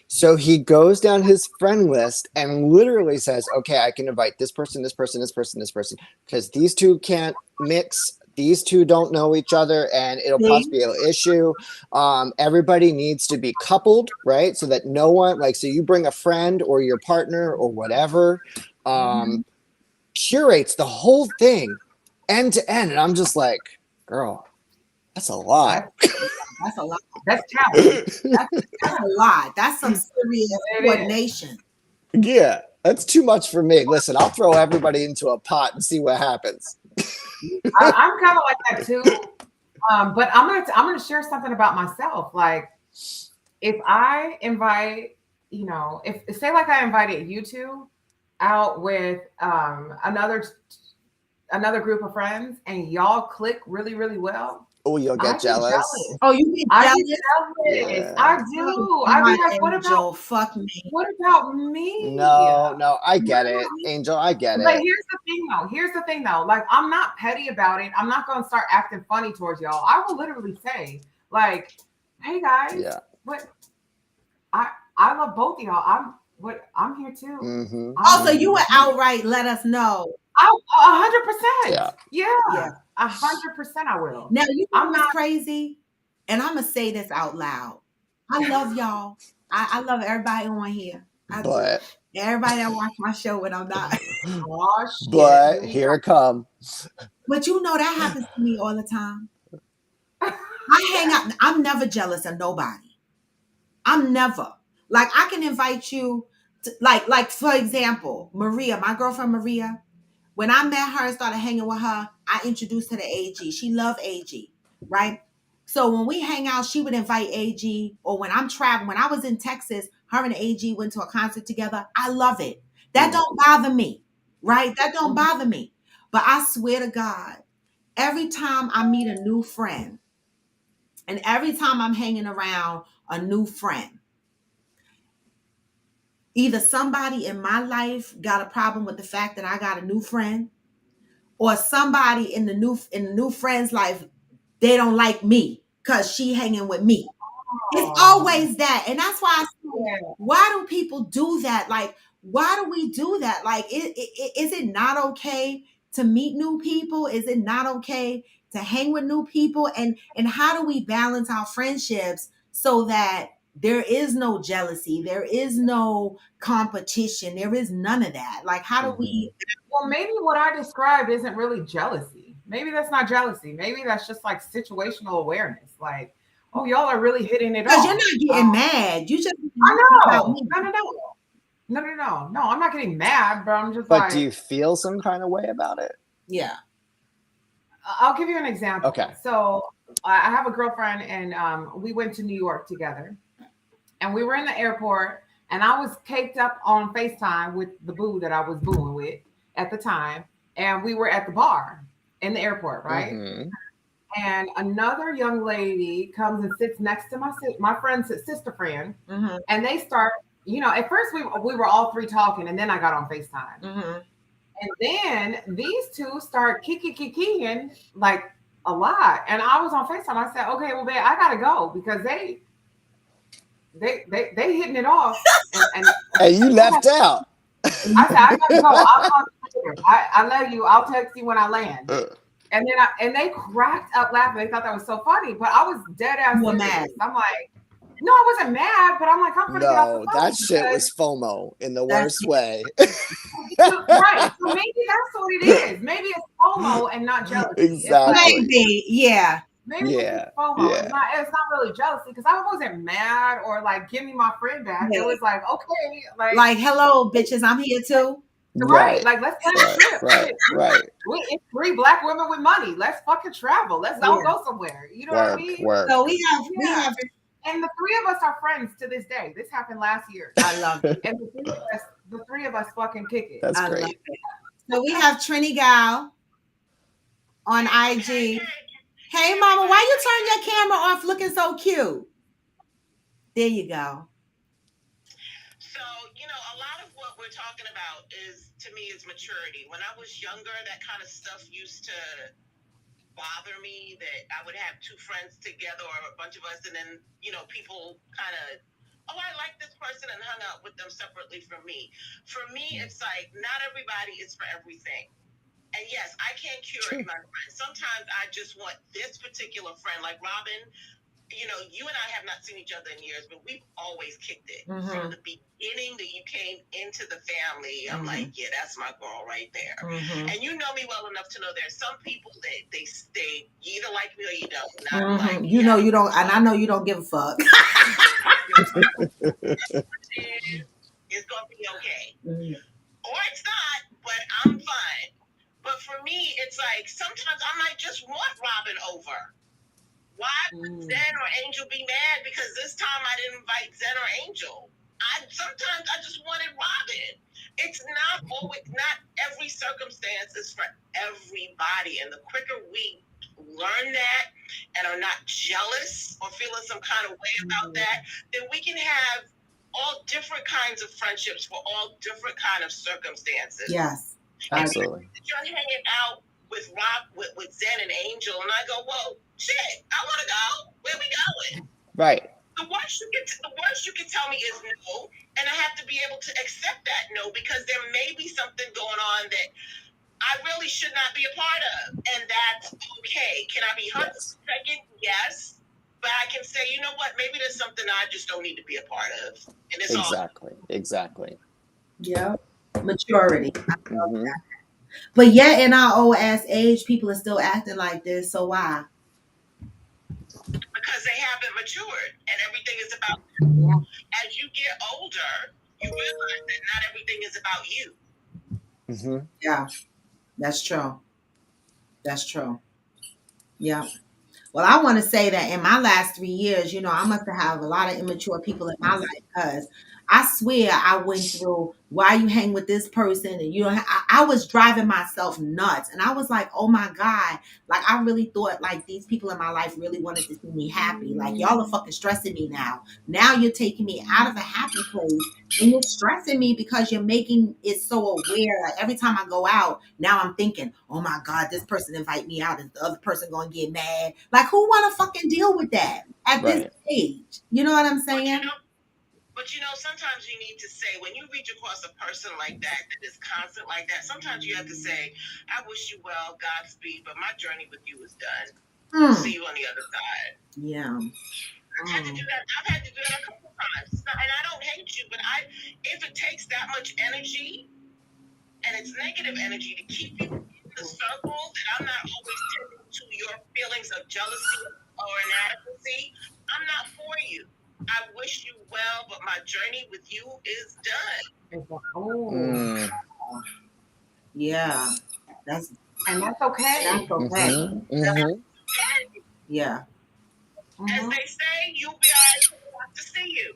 So he goes down his friend list and literally says, okay, I can invite this person, this person, this person, this person, because these two can't mix. These two don't know each other and it'll possibly be an issue. Everybody needs to be coupled, right? So that no one, like, so you bring a friend or your partner or whatever, curates the whole thing end to end. And I'm just like, girl, that's a lot. That's a lot. That's talent. That's a lot. That's some serious coordination. Yeah, that's too much for me. Listen, I'll throw everybody into a pot and see what happens. I'm kind of like that too. But I'm gonna share something about myself. Like, if I invite, you know, if say like I invited you two out with another group of friends and y'all click really, really well. Oh, you'll get jealous. Oh, you get I jealous? get jealous. Yeah. I do. Oh, I be my like, what angel, about fuck me? what about me? No, I get it, Angel. I get But it. here's the thing though. Like, I'm not petty about it. I'm not gonna start acting funny towards y'all. I will literally say, like, hey guys, Yeah. what I love both of y'all. I'm here too. Mm-hmm. Oh, so you would outright let us know. 100%. Yeah. Yeah. 100% I will. Now, you know I'm what's not crazy? And I'm going to say this out loud. I love y'all. I love everybody on here. I do. But Everybody that watch my show when I'm not. oh, shit. but here it comes. But you know that happens to me all the time. I hang out. I'm never jealous of nobody. I'm never. Like, I can invite you to, like for example, Maria, my girlfriend Maria. When I met her and started hanging with her, I introduced her to AG. She loved AG, right? So when we hang out, she would invite AG. Or when I'm traveling, when I was in Texas, her and AG went to a concert together. I love it. That don't bother me, right? That don't bother me. But I swear to God, every time I meet a new friend, and every time I'm hanging around a new friend, either somebody in my life got a problem with the fact that I got a new friend, or somebody in the new friend's life, they don't like me because she hanging with me. It's always that. And that's why I say, why do people do that? Like, why do we do that? Like, is it not okay to meet new people? Is it not okay to hang with new people? And how do we balance our friendships so that there is no jealousy, there is no competition, there is none of that? Like, how do we? Well, maybe what I described isn't really jealousy. Maybe that's not jealousy. Maybe that's just like situational awareness. Like, oh, y'all are really hitting it Because off. you're not getting mad. You just I about know. me. No. I'm not getting mad, but I'm just But like. do you feel some kind of way about it? Yeah. I'll give you an example. Okay. So I have a girlfriend, and we went to New York together, and we were in the airport, and I was caked up on FaceTime with the boo that I was booing with at the time, and we were at the bar in the airport, right? Mm-hmm. And another young lady comes and sits next to my friend's sister friend, and they start, you know, at first we were all three talking, and then I got on FaceTime. And then these two start kicking like a lot. And I was on FaceTime. I said, okay, well, babe, I gotta go because they hitting it off. And Hey, you left out. I said, I gotta go. I'll talk to you later. I love you. I'll text you when I land. And then they cracked up laughing. They thought that was so funny, but I was dead ass You were serious. mad. I'm like, no, I wasn't mad, but I'm like, I'm gonna get off No, the phone. that shit because- was FOMO in the That's worst way. right. So maybe that's what it is. Maybe it's FOMO and not jealousy. Exactly. Maybe, yeah. Maybe Yeah, it's FOMO. yeah. It's not really jealousy because I wasn't mad or like give me my friend back. Yeah. It was like, okay, Like, hello, bitches, I'm here too. right. Like let's plan a trip. Right. It's 3 black women with money. Let's fucking travel. Let's all go somewhere. You know what I mean? Work. So we have, and the 3 of us are friends to this day. This happened last year. I love it. And the three of us fucking kick it. That's I great. love it. So we have Trini Gal on IG. Hey, mama, why you turn your camera off looking so cute? There you go. So, a lot of what we're talking about to me, is maturity. When I was younger, that kind of stuff used to bother me, that I would have 2 friends together or a bunch of us, and then, people kind of, oh, I like this person, and hung out with them separately from me. For me, it's like, not everybody is for everything. And yes, I can't curate my friends. Sometimes I just want this particular friend, like Robin. You and I have not seen each other in years, but we've always kicked it from the beginning that you came into the family. I'm like, yeah, that's my girl right there. And you know me well enough to know there's some people that they you either like me or you don't. And I'm like, You know you don't, and I know you don't give a fuck. It's gonna be okay, or it's not, but I'm fine. But for me, it's like sometimes I might just want Robin over. Why would Zen or Angel be mad because this time I didn't invite Zen or Angel? Sometimes I just wanted Robin. It's not every circumstance is for everybody. And the quicker we learn that and are not jealous or feeling some kind of way about that, then we can have all different kinds of friendships for all different kind of circumstances. Yes. Absolutely. You're hanging out with with Zen and Angel, and I go, well, shit, I want to go. Where we going? Right. The worst you can tell me is no, and I have to be able to accept that no, because there may be something going on that I really should not be a part of, and that's okay. Can I be hurt for a second? Yes. But I can say, you know what? Maybe there's something I just don't need to be a part of, and it's Exactly. Yeah. Maturity. But yet in our old ass age, people are still acting like this. So why? Because they haven't matured, and everything is about you. As you get older, you realize that not everything is about you. Yeah, that's true. Yeah. Well, I want to say that in my last 3 years, I must have a lot of immature people in my life, because I swear I went through, why you hang with this person, and I was driving myself nuts, and I was like, oh my God, like I really thought like these people in my life really wanted to see me happy. Like y'all are fucking stressing me now. Now you're taking me out of a happy place, and you're stressing me because you're making it so aware. Like every time I go out, now I'm thinking, oh my God, this person invite me out, is the other person gonna get mad? Like who want to fucking deal with that at this age? You know what I'm saying? But sometimes you need to say, when you reach across a person like that is constant like that, sometimes you have to say, I wish you well, Godspeed, but my journey with you is done. See you on the other side. Yeah. I've had to do that. I've had to do that a couple times. And I don't hate you, but if it takes that much energy, and it's negative energy to keep you in the circle, that I'm not always tending to your feelings of jealousy or inadequacy, I'm not for you. I wish you well, but my journey with you is done. Yeah. That's okay. That's okay. Yeah. As they say, you'll be all right to see you.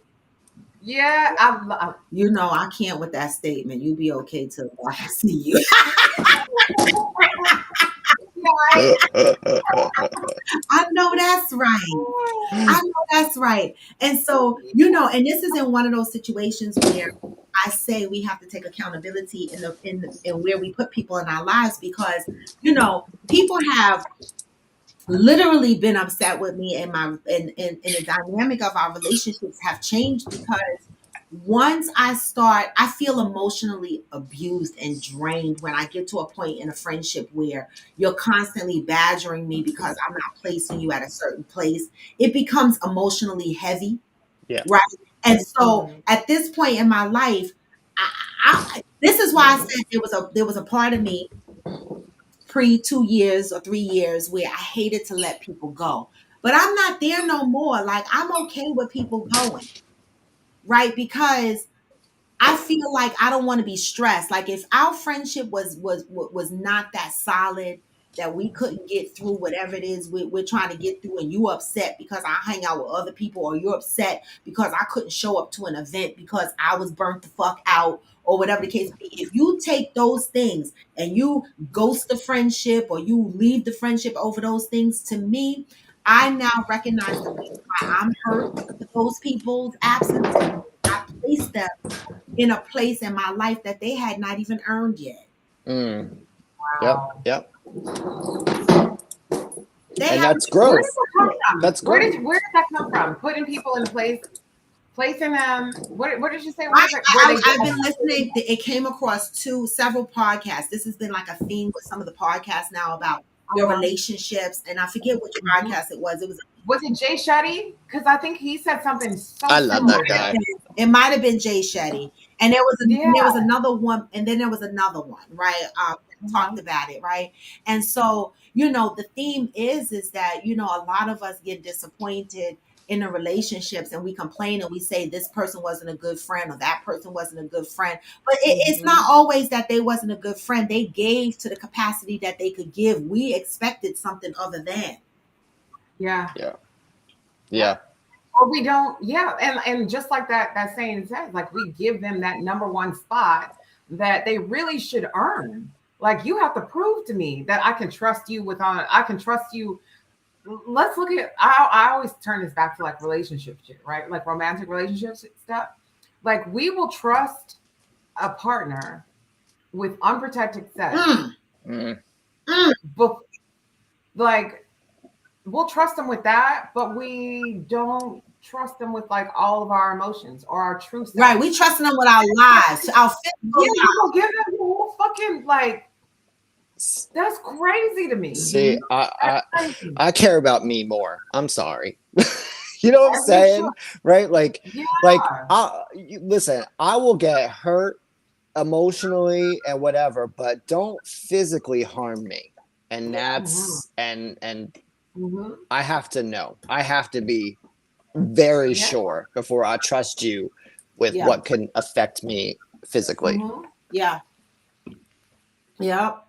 Yeah, I can't with that statement. You be okay till I see you. I know that's right. And so, and this is in one of those situations where I say we have to take accountability in where we put people in our lives, because, people have literally been upset with me, and the dynamic of our relationships have changed because once I feel emotionally abused and drained when I get to a point in a friendship where you're constantly badgering me because I'm not placing you at a certain place. It becomes emotionally heavy, Yeah. right? And so Mhm. at this point in my life, this is why I said there was a part of me pre 2 years or 3 years where I hated to let people go. But I'm not there no more. Like I'm okay with people going, right? Because I feel like I don't want to be stressed. Like if our friendship was not that solid, that we couldn't get through whatever it is we're trying to get through, and you upset because I hang out with other people, or you're upset because I couldn't show up to an event because I was burnt the fuck out, or whatever the case may be. If you take those things and you ghost the friendship or you leave the friendship over those things, to me, I now recognize the reason why I'm hurt for those people's absence. I place them in a place in my life that they had not even earned yet. Mm. Yep. Wow. Yep. They And haven't that's Where growth. did that come from? That's Where growth. did that come from? Putting people in place, placing them. What did you say? I, What was it? Where they I've been listening. It came across several podcasts. This has been like a theme with some of the podcasts now about your relationships, and I forget which podcast it was. It was Was it Jay Shetty? Because I think he said something so I love similar that to guy. it might have been Jay Shetty, and Yeah. there was another one, and then there was another one, right? That talked about it, right? And so the theme is that a lot of us get disappointed in the relationships, and we complain and we say this person wasn't a good friend or that person wasn't a good friend, but it's not always that they wasn't a good friend. They gave to the capacity that they could give. We expected something other than. Yeah. Yeah. Or we don't, yeah. And just like that saying says, like we give them that number one spot that they really should earn. Like you have to prove to me that I can trust you I can trust you. Let's look at I always turn this back to like relationship shit, right? Like romantic relationships stuff. Like we will trust a partner with unprotected sex, Mm, Mm. but like we'll trust them with that, but we don't trust them with like all of our emotions or our true self. right, we trusting them with our lives, our physical Yeah, lives. you gonna give them the whole fucking like that's crazy to me. See, That's crazy. I care about me more. I'm sorry. You know what I'm As you saying? should. Right? Like, Yeah. listen, I will get hurt emotionally and whatever, but don't physically harm me. And that's and Mhm. I have to know. I have to be very Yeah. sure before I trust you with Yeah. what can affect me physically. Mhm. Yeah. Yep.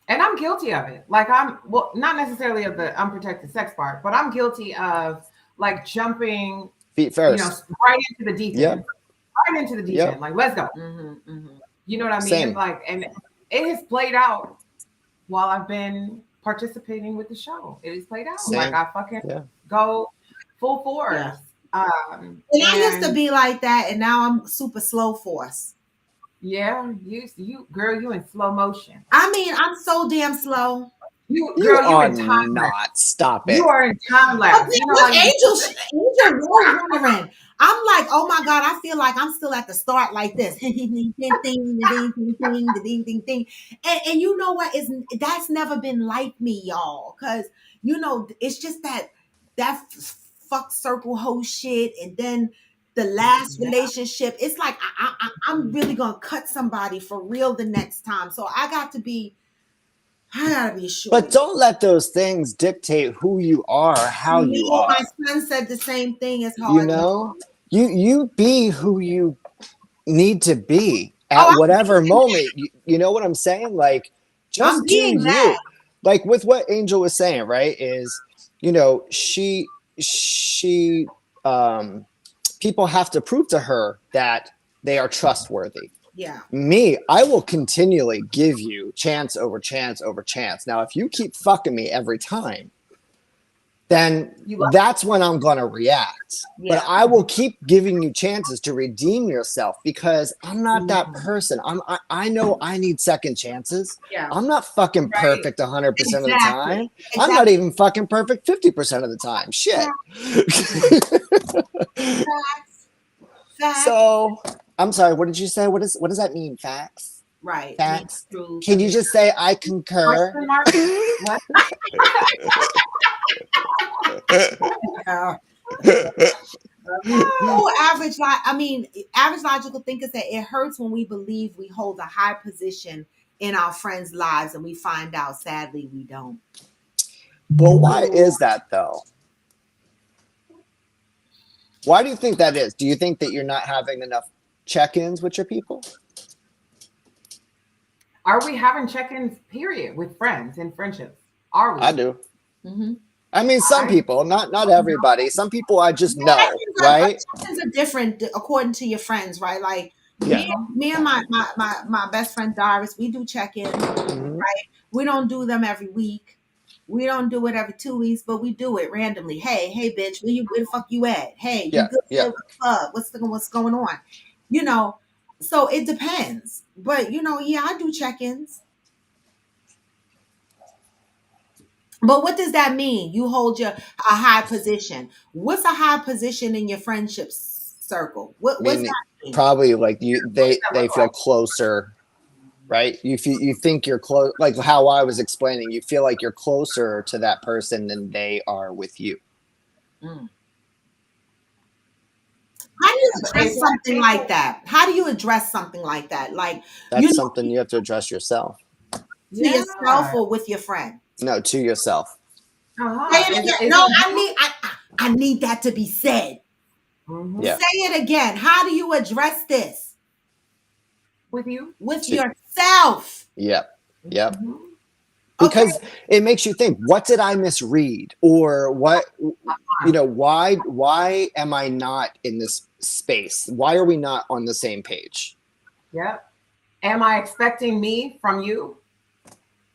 And I'm guilty of it. Like well, not necessarily of the unprotected sex part, but I'm guilty of like jumping, Feet first. right into the deep end. Yep. Right into the deep Yep. end. Like, let's go. You know what I mean? Same. Like, and it has played out while I've been participating with the show. It has played out. Same. Like I fucking Yeah. go full force. Yeah. And I used to be like that, and now I'm super slow force. Yeah, you girl, you in slow motion. I mean, I'm so damn slow. You You girl, you are in time lapse. not. Stop it. You are in time lapse. Okay, You know, look, like, Angel was wondering. I'm like, oh my God, I feel like I'm still at the start like this. Ding, ding, ding, ding, ding, ding, ding, ding. And you know what? That's never been like me, y'all. Because, it's just that fuck circle hoe shit. And then the last relationship, it's like I'm really going to cut somebody for real the next time. So I gotta be sure. But don't let those things dictate who you are, how you are. My son said the same thing as You know, you be who you need to be at whatever moment. You know what I'm saying? Like, just do you. That. Like with what Angel was saying, right? Is she people have to prove to her that they are trustworthy. Yeah. Me, I will continually give you chance over chance over chance. Now, if you keep fucking me every time, then You love that's when I'm going to react. But Yeah. I will keep giving you chances to redeem yourself because I'm not that Mhm. person. I know I need second chances. Yeah. I'm not fucking Right. perfect 100% of the time. Exactly. I'm not even fucking perfect 50% of the time. Shit. Facts. Facts. So I'm sorry. What did you say? What does that mean? Facts? Right. Facts? True. Can you just say I concur? Question mark? What? Yeah. Oh, average logical thinker said it hurts when we believe we hold a high position in our friends' lives and we find out sadly we don't. Well, why is that though? Why do you think that is? Do you think that you're not having enough check-ins with your people? Are we having check-ins, period, with friends and friendships? Are we? I do. Mm-hmm. I mean, some people, not everybody. Some people I just know, right? Check-ins are different according to your friends, right? Like Yeah. me and my best friend Doris, we do check-ins. Mhm. We don't do them every week. We don't do it every 2 weeks, but we do it randomly. Hey, bitch, where the fuck you at? Hey, you Yeah, good? yeah. With the club? What's going on? You know, so it depends. But yeah, I do check-ins. But what does that mean? You hold a high position. What's a high position in your friendship circle? What's Meaning that mean? probably like they feel closer, right? You think you're close, like how I was explaining. You feel like you're closer to that person than they are with you. Mm. How do you address something like that? How do you address something like that? Like That's something you have to address yourself. to Yeah. yourself or with your friend? No, to yourself. Uh-huh. Say it again. No, I need that to be said. Mhm. Yeah. Say it again. How do you address this? With you? With To- yourself. Yep. Yep. Mhm. Because it makes you think, what did I misread? Or what, why am I not in this space? Why are we not on the same page? Yep. Am I expecting me from you?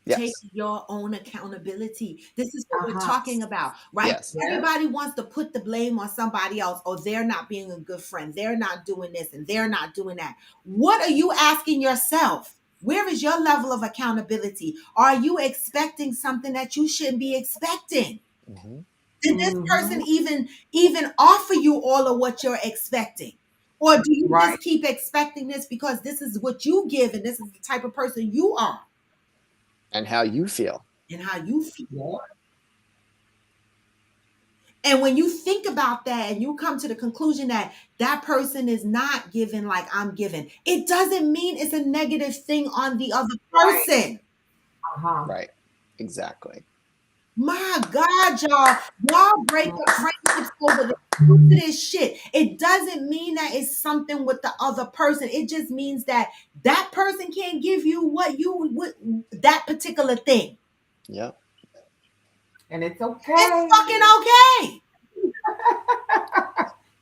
Yes. Take your own accountability. This is what we're Uh-huh. talking about, right? Yes. Everybody wants to put the blame on somebody else. Oh, they're not being a good friend. They're not doing this and they're not doing that. What are you asking yourself? Where is your level of accountability? Are you expecting something that you shouldn't be expecting? Mhm. Did this person even offer you all of what you're expecting? Or do you Right. just keep expecting this because this is what you give and this is the type of person you are And how you feel. and how you feel? Yeah. And when you think about that and you come to the conclusion that that person is not giving like I'm giving, it doesn't mean it's a negative thing on the other person. Uh-huh. Right. Exactly. My God, y'all break up friendships over the stupidest shit. It doesn't mean that it's something with the other person. It just means that that person can't give you what that particular thing. Yep. And it's okay. It's fucking okay.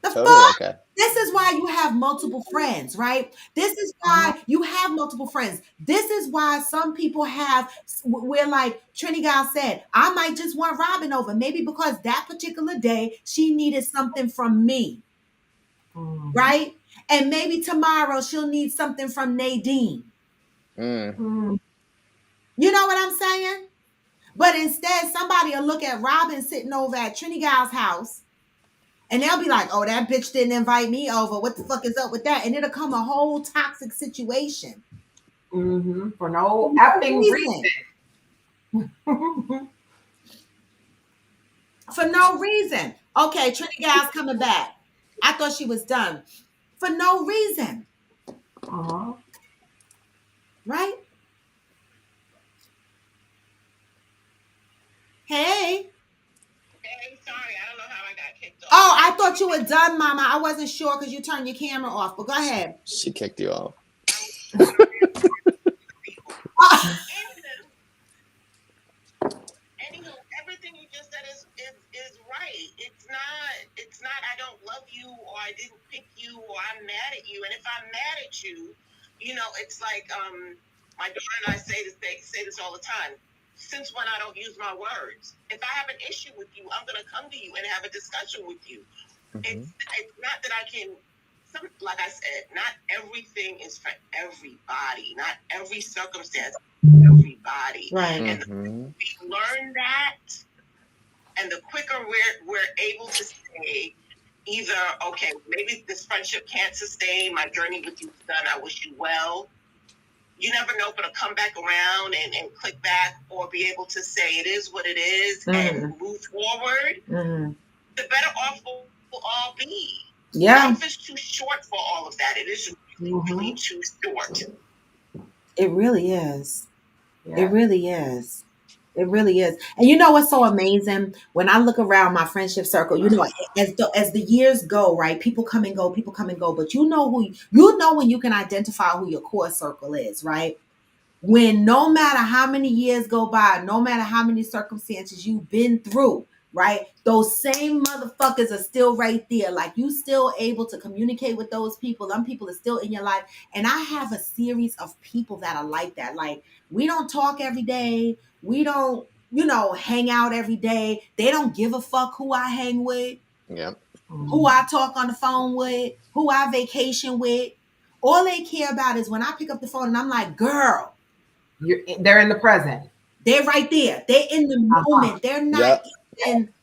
The Totally fuck? okay. This is why you have multiple friends, right? This is why you have multiple friends. This is why some people have, where like Trini Gal said, I might just want Robin over. Maybe because that particular day she needed something from me, Mhm. right? And maybe tomorrow she'll need something from Nadine. Mm. Mhm. You know what I'm saying? But instead, somebody will look at Robin sitting over at Trini Gal's house. And they'll be like, oh, that bitch didn't invite me over. What the fuck is up with that? And it'll come a whole toxic situation. Mhm. For no For no effing reason. reason. For no reason. Okay, Trinity Gal's coming back. I thought she was done. For no reason. Uh-huh. Right? Hey. Hey, sorry, I don't know how I got kicked off. Oh, I thought you were done, Mama. I wasn't sure because you turned your camera off. But go ahead. She kicked you off. Anywho, everything you just said is right. It's not I don't love you or I didn't pick you or I'm mad at you. And if I'm mad at you, it's like my daughter and I say this all the time. since when I don't use my words. If I have an issue with you, I'm going to come to you and have a discussion with you. Mhm. It's not that I can, like I said, not everything is for everybody. Not every circumstance is for everybody. Right. And Mhm. we learn that, and the quicker we're able to say either, okay, maybe this friendship can't sustain, my journey with you is done, I wish you well. You never know if it'll come back around and click back, or be able to say it is what it is and move forward. Mhm. The better off we'll all be. Yeah, Life is too short for all of that. It is really too short. it really is. It Yeah. really is. It really is. And you know what's so amazing? When I look around my friendship circle, you know, as the years go, right? People come and go, people come and go, but you know when you can identify who your core circle is, right? When no matter how many years go by, no matter how many circumstances you've been through, right? Those same motherfuckers are still right there. Like you still able to communicate with those people. Them people are still in your life. And I have a series of people that are like that. Like we don't talk every day. We don't, hang out every day. They don't give a fuck who I hang with, Yep. who I talk on the phone with, who I vacation with. All they care about is when I pick up the phone and I'm like, girl, They're in the present. they're right there. They're in the moment. They're not Yep. even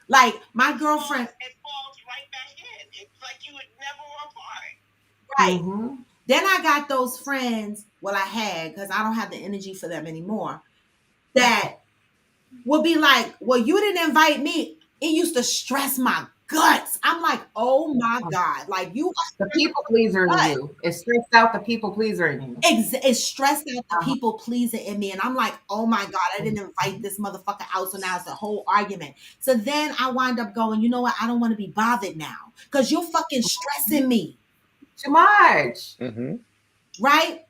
like my girlfriend. It falls right back in. It's like you would never want part. Right. Mhm. Then I got those friends, well, I had, because I don't have the energy for them anymore, that would be like, well, you didn't invite me. It used to stress my guts. I'm like, oh my God. Like you The people pleaser in you. It stressed out the people pleaser in you. it's stressed out the people pleaser in me. And I'm like, oh my God, I didn't invite this motherfucker out. So now it's a whole argument. So then I wind up going, you know what? I don't want to be bothered now because you're fucking stressing me. Too much. Mhm. Right?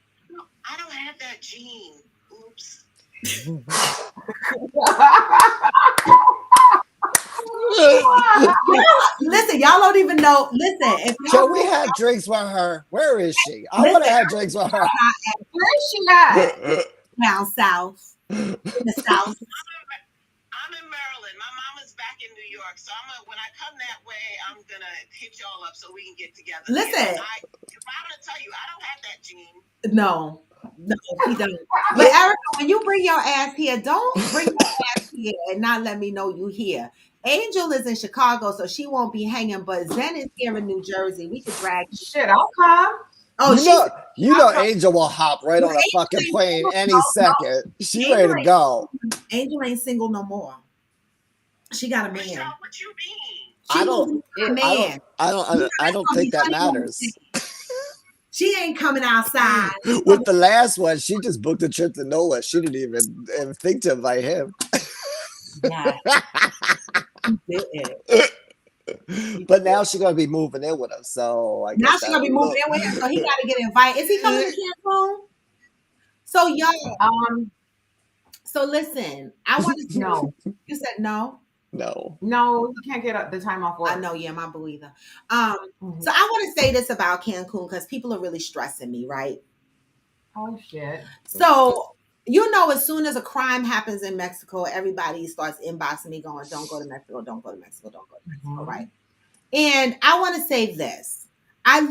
I don't have that gene. Oops. Listen, y'all don't even know. Listen, if y'all Can we have drinks with her? Where is she? I want to Listen, have drinks with her. Where is she at? down south, in the south. I'm in Maryland. My mama's back in New York, so when I come that way, I'm gonna hit y'all up so we can get together. Listen. I'm gonna tell you, I don't have that gene. No, he doesn't. But Erica, when you bring your ass here, don't bring your ass here and not let me know you here. Angel is in Chicago, so she won't be hanging. But Zen is here in New Jersey. We could drag. Shit, I'll come. Oh, you know, Angel will hop right on a fucking plane any second. She ready to go. Angel ain't single no more. She got a man. Michelle, what you mean? I don't think that matters. She ain't coming outside. With the last one, she just booked a trip to nowhere. She didn't even think to invite him. Yeah. But now she's gonna be moving in with him, so I guess now she's gonna be moving in with him, so he got to get invited. Is he coming to Cancun? So y'all, so listen, I want to No. You said no. No, you can't get the time off work. I know, yeah, my boo either. So I want to say this about Cancun because people are really stressing me, right? Oh shit. So as soon as a crime happens in Mexico, everybody starts inboxing me going, don't go to Mexico, don't go to Mexico, don't go to Mexico, right? And I want to say this. I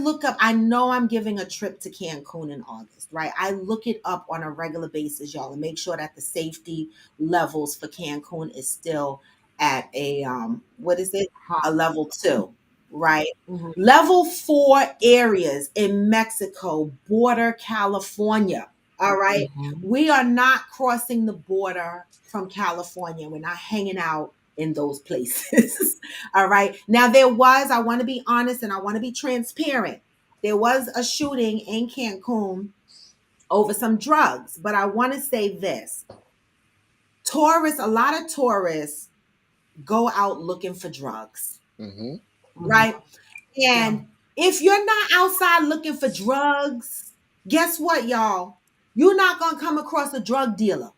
know I'm giving a trip to Cancun in August, right? I look it up on a regular basis, y'all, and make sure that the safety levels for Cancun is still at a, what is it? A level 2, right? Mm-hmm. Level 4 areas in Mexico border California. All right. Mm-hmm. We are not crossing the border from California. We're not hanging out in those places. All right. Now I want to be honest and I want to be transparent. There was a shooting in Cancun over some drugs, but I want to say this. A lot of tourists go out looking for drugs, right? And if you're not outside looking for drugs, guess what, y'all? You're not going to come across a drug dealer.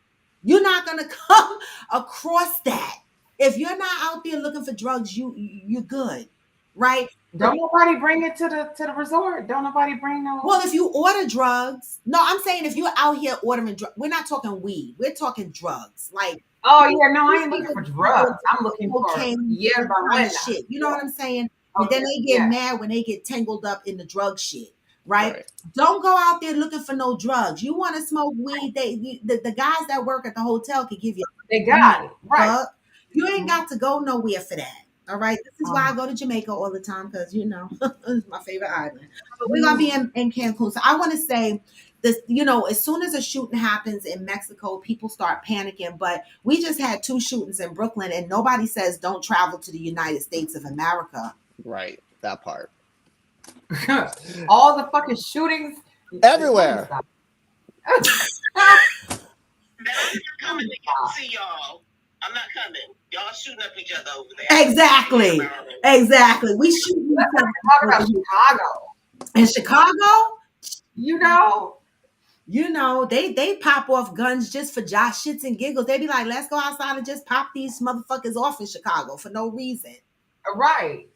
You're not going to come across that. If you're not out there looking for drugs, you're good, right? Don't nobody bring it to the resort. Don't nobody bring no. Well, if you order drugs, no, I'm saying if you're out here ordering drugs, we're not talking weed. We're talking drugs. Like, Oh yeah, no, I ain't looking for drugs. I'm looking for cocaine, yeah, that kind buena. of shit. You know what I'm saying? Oh, And then they get yeah. mad when they get tangled up in the drug shit, right? Right. Don't go out there looking for no drugs. You want to smoke weed? The guys that work at the hotel can give you They got it right. fuck. You ain't got to go nowhere for that. All right. This is why I go to Jamaica all the time because it's my favorite island. But we're gonna be in Cancun. So I want to say this, as soon as a shooting happens in Mexico, people start panicking. But we just had 2 shootings in Brooklyn, and nobody says don't travel to the United States of America. Right. That part. All the fucking shootings Everywhere. Now, I'm not coming to see y'all. I'm not coming. Y'all shooting up each other over there. Exactly. Exactly. We shooting Let's not talk about Chicago. in Chicago. They pop off guns just for Josh shits and giggles. They be like, let's go outside and just pop these motherfuckers off in Chicago for no reason. Right.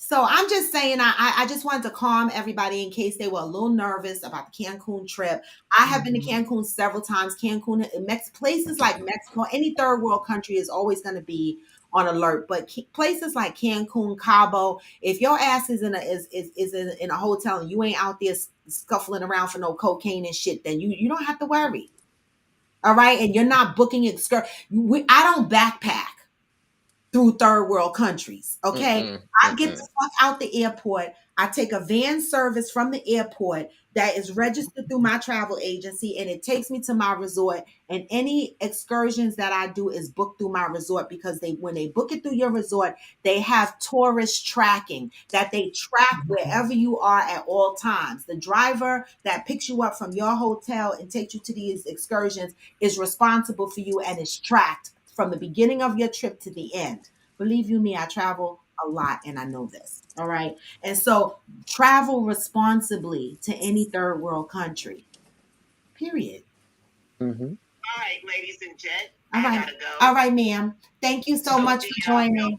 So I'm just saying, I just wanted to calm everybody in case they were a little nervous about the Cancun trip. I have been to Cancun several times. Cancun, places like Mexico, any third world country is always going to be on alert. But places like Cancun, Cabo, if your ass is in a hotel and you ain't out there scuffling around for no cocaine and shit, then you don't have to worry. All right, and you're not booking excursions. I don't backpack through third world countries. Okay. I get the fuck out the airport. I take a van service from the airport that is registered through my travel agency, and it takes me to my resort. And any excursions that I do is booked through my resort because when they book it through your resort, they have tourist tracking that they track wherever you are at all times. The driver that picks you up from your hotel and takes you to these excursions is responsible for you and is tracked from the beginning of your trip to the end. Believe you me, I travel a lot and I know this. All right. And so travel responsibly to any third world country. Period. Mm-hmm. All right, ladies and gents. All right. Gotta go. All right, ma'am. Thank you so much for joining.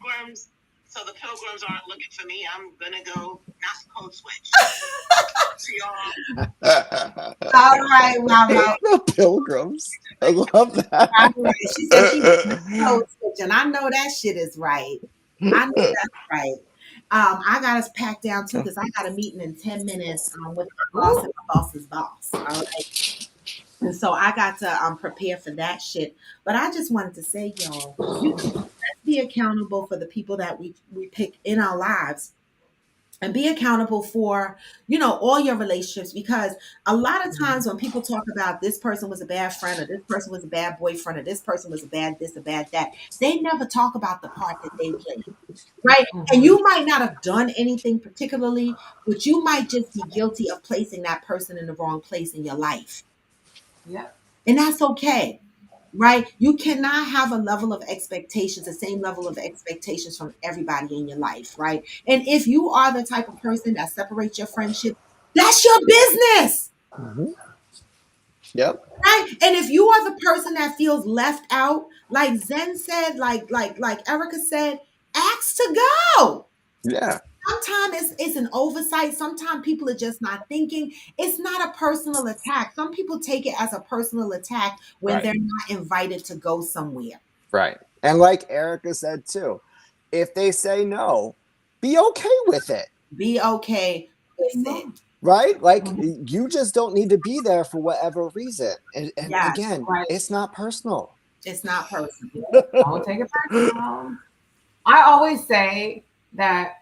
So the pilgrims aren't looking for me. I'm gonna go not code switch. See y'all. All right, Mama. The pilgrims. I love that. All right. She said she was code switching. I know that shit is right. I know that's right. I got us packed down too because I got a meeting in 10 minutes with my boss and my boss's boss. All right. And so I got to prepare for that shit. But I just wanted to say, y'all, let's be accountable for the people that we pick in our lives. And be accountable for, all your relationships, because a lot of times when people talk about this person was a bad friend or this person was a bad boyfriend or this person was a bad this, a bad that, they never talk about the part that they played, right? And you might not have done anything particularly, but you might just be guilty of placing that person in the wrong place in your life. Yeah. And that's okay. Right? You cannot have a level of expectations, the same level of expectations from everybody in your life, right? And if you are the type of person that separates your friendship, that's your business. Mm-hmm. Yep. Right? And if you are the person that feels left out, like Zen said, like Erica said, ask to go. Yeah. Sometimes it's an oversight. Sometimes people are just not thinking. It's not a personal attack. Some people take it as a personal attack when they're not invited to go somewhere. Right. And like Erica said too, if they say no, be okay with it. Be okay with it. Right? Like you just don't need to be there for whatever reason. And Yes, again, it's not personal. It's not personal. Don't take it personal. I always say that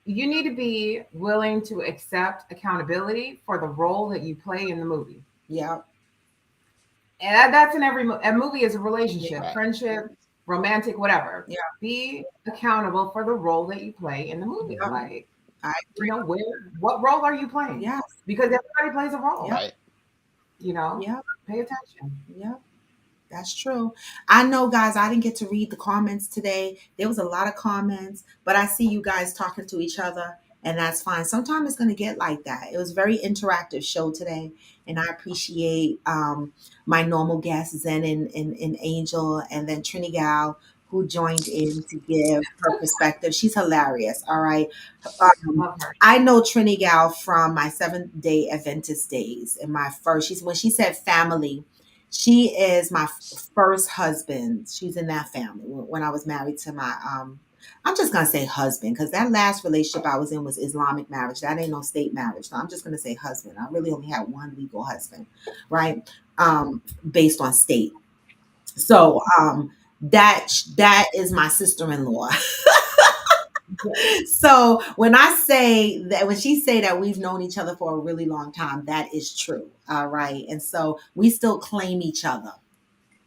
you need to be willing to accept accountability for the role that you play in the movie. Yeah. And that's in every a movie is a relationship, Right. friendship, romantic, whatever. Yeah. Be accountable for the role that you play in the movie. Yeah. Like, I agree. What role are you playing? Yes. Because everybody plays a role. Right. Yeah. Pay attention. Yeah. That's true. I know, guys, I didn't get to read the comments today. There was a lot of comments, but I see you guys talking to each other, and that's fine. Sometimes it's going to get like that. It was a very interactive show today, and I appreciate my normal guests, Zen and Angel, and then Trinigal, who joined in to give her perspective. She's hilarious. All right. Love her. I know Trini Gal from my Seventh Day Adventist days. And my first, when she said family, she is my first husband. She's in that family. When I was married to my, I'm just gonna say husband because that last relationship I was in was Islamic marriage. That ain't no state marriage. So I'm just gonna say husband. I really only had one legal husband, right? Based on state. So that is my sister-in-law. So when I say that, when she say that we've known each other for a really long time, that is true. All right. And so we still claim each other.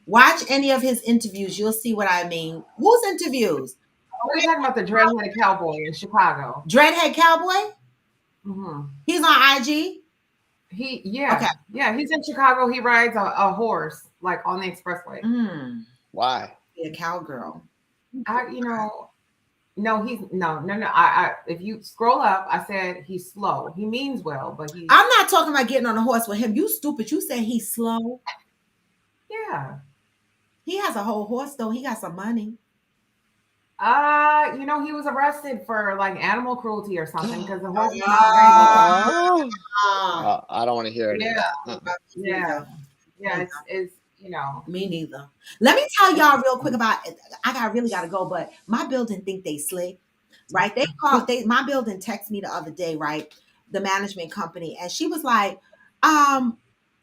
Watch any of his interviews. You'll see what I mean. Whose interviews? We're talking about the dreadhead cowboy in Chicago. Dreadhead Cowboy? Mm-hmm. He's on IG? Yeah, he's in Chicago. He rides a horse like on the expressway. Why? Be a cowgirl. No, he's no. I if you scroll up, I said he's slow. He means well, but he's. I'm not talking about getting on a horse with him. You stupid. You said he's slow. Yeah. He has a whole horse though. He got some money. He was arrested for like animal cruelty or something because the horse. I don't want to hear it. Yeah. It's Me neither. Let me tell y'all real quick about. I really gotta go, but my building think they slick, right? My building texted me the other day, right? The management company, and she was like, I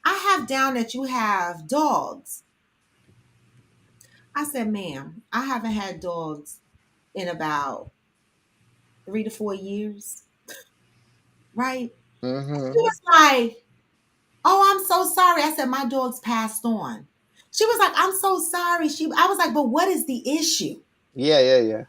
have down that you have dogs. I said, ma'am, I haven't had dogs in about 3 to 4 years, right? Mm-hmm. She was like, oh, I'm so sorry. I said, my dog's passed on. She was like, I'm so sorry. I was like, but what is the issue? Yeah.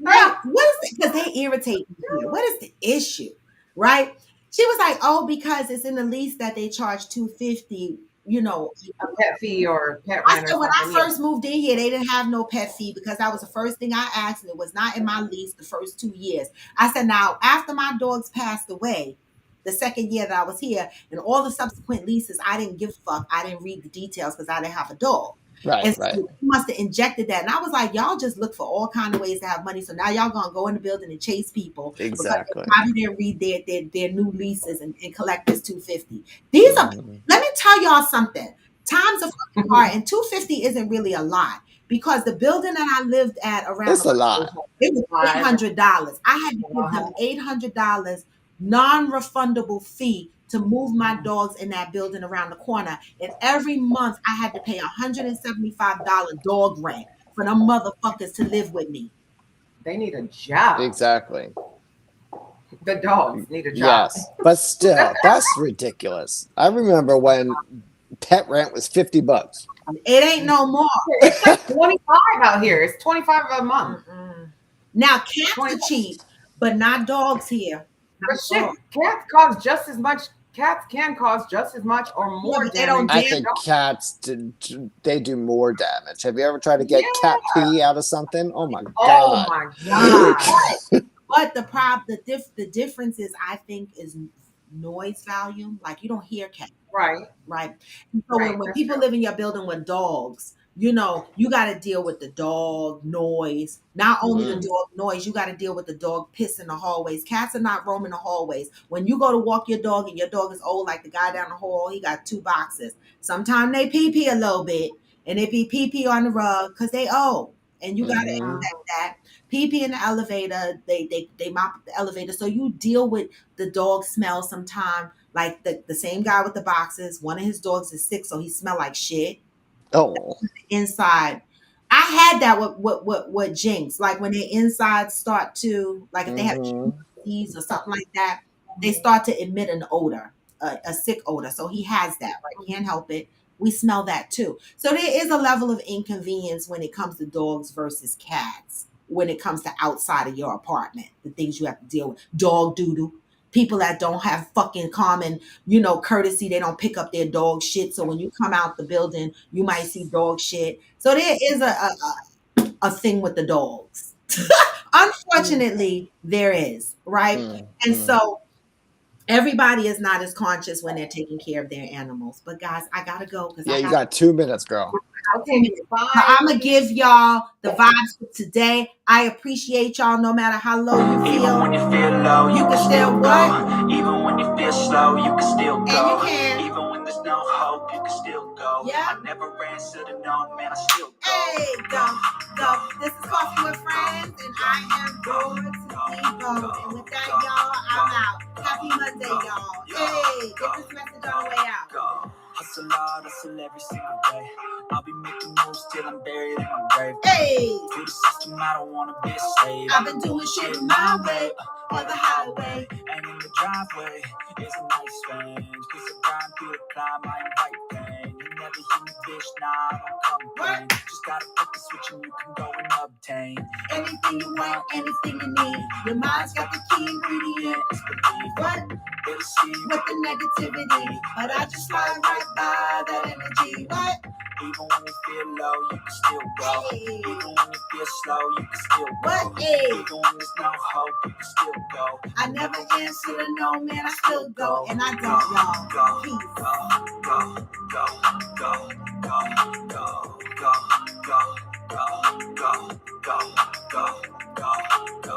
Right? What is it? Because they irritate me. What is the issue? Right? She was like, oh, because it's in the lease that they charge $250, a pet fee or pet I rent. said when I first moved in here, they didn't have no pet fee because that was the first thing I asked, and it was not in my lease the first 2 years. I said, now after my dogs passed away, the second year that I was here, and all the subsequent leases, I didn't give a fuck. I didn't read the details because I didn't have a dog. And so you must have injected that. And I was like, y'all just look for all kind of ways to have money. So now y'all gonna go in the building and chase people. Exactly. Probably didn't read their new leases and collect this $250. These are. Let me tell y'all something. Times are fucking hard, and $250 isn't really a lot because the building that I lived at around it's a lot. It was $800. I had to give them $800 non-refundable fee to move my dogs in that building around the corner. And every month I had to pay $175 dog rent for them motherfuckers to live with me. They need a job. Exactly. The dogs need a job. Yes, but still, that's ridiculous. I remember when pet rent was $50. It ain't no more. It's like 25 out here. It's 25 a month. Now cats are cheap, but not dogs here. But shit, cats cost just as much. Cats can cause just as much or more damage. I think cats they do more damage. Have you ever tried to get cat pee out of something? Oh my god! Oh my god! But the difference is, I think, is noise volume. Like you don't hear cats. Right. And so when people live in your building with dogs, you got to deal with the dog noise. Not only the dog noise, you got to deal with the dog piss in the hallways. Cats are not roaming the hallways. When you go to walk your dog and your dog is old, like the guy down the hall, he got 2 boxes. Sometimes they pee a little bit, and they be pee on the rug because they old. And you got to expect that. Pee in the elevator, they mop the elevator. So you deal with the dog smell sometimes. Like the same guy with the boxes, one of his dogs is sick, so he smell like shit. Oh, inside. I had that with Jinx. Like when their insides start to, like if they have disease or something like that, they start to emit an odor, a sick odor. So he has that, right? Can't help it. We smell that too. So there is a level of inconvenience when it comes to dogs versus cats. When it comes to outside of your apartment, the things you have to deal with, dog doodle. People that don't have fucking common, courtesy, they don't pick up their dog shit. So when you come out the building, you might see dog shit. So there is a thing with the dogs. Unfortunately, there is, right? And so everybody is not as conscious when they're taking care of their animals. But guys, I gotta go because you got 2 minutes, girl. Okay, So I'm gonna give y'all the vibes for today. I appreciate y'all no matter how low you Even feel. when you feel low, You can still what? go. Even when you feel slow, you can still And go. you can. Even when there's no hope, you can still go. Yeah. I never answered to no, man, I still go. Hey, go. This is Coffee with Friends, and I am Roar to Ego. And with that, y'all, I'm out. Happy Monday, y'all. Hey, get this message on the way out. Go. Hustle hard, hustle every single day. I'll be making moves till I'm buried in my grave. Hey, To the system, I don't wanna be a slave. I've been doing shit my way or the highway. And in the driveway is a nice range. Cause I grind through the climb, I invite pain. You never hear me, bitch, nah, I don't complain. Just gotta flip the switch and you can go and obtain Anything you want, anything you need. Your mind's got the key ingredient. it's belief. What? It'll see With the negativity. But I just slide right by that energy. What? even when you feel low, you can still go. Hey. Even when you feel slow, you can still go. What? Hey. Even when there's no hope, you can still go. I never answer to no, man. I still go. And I don't, y'all. Go, Peace. go, go, go, go.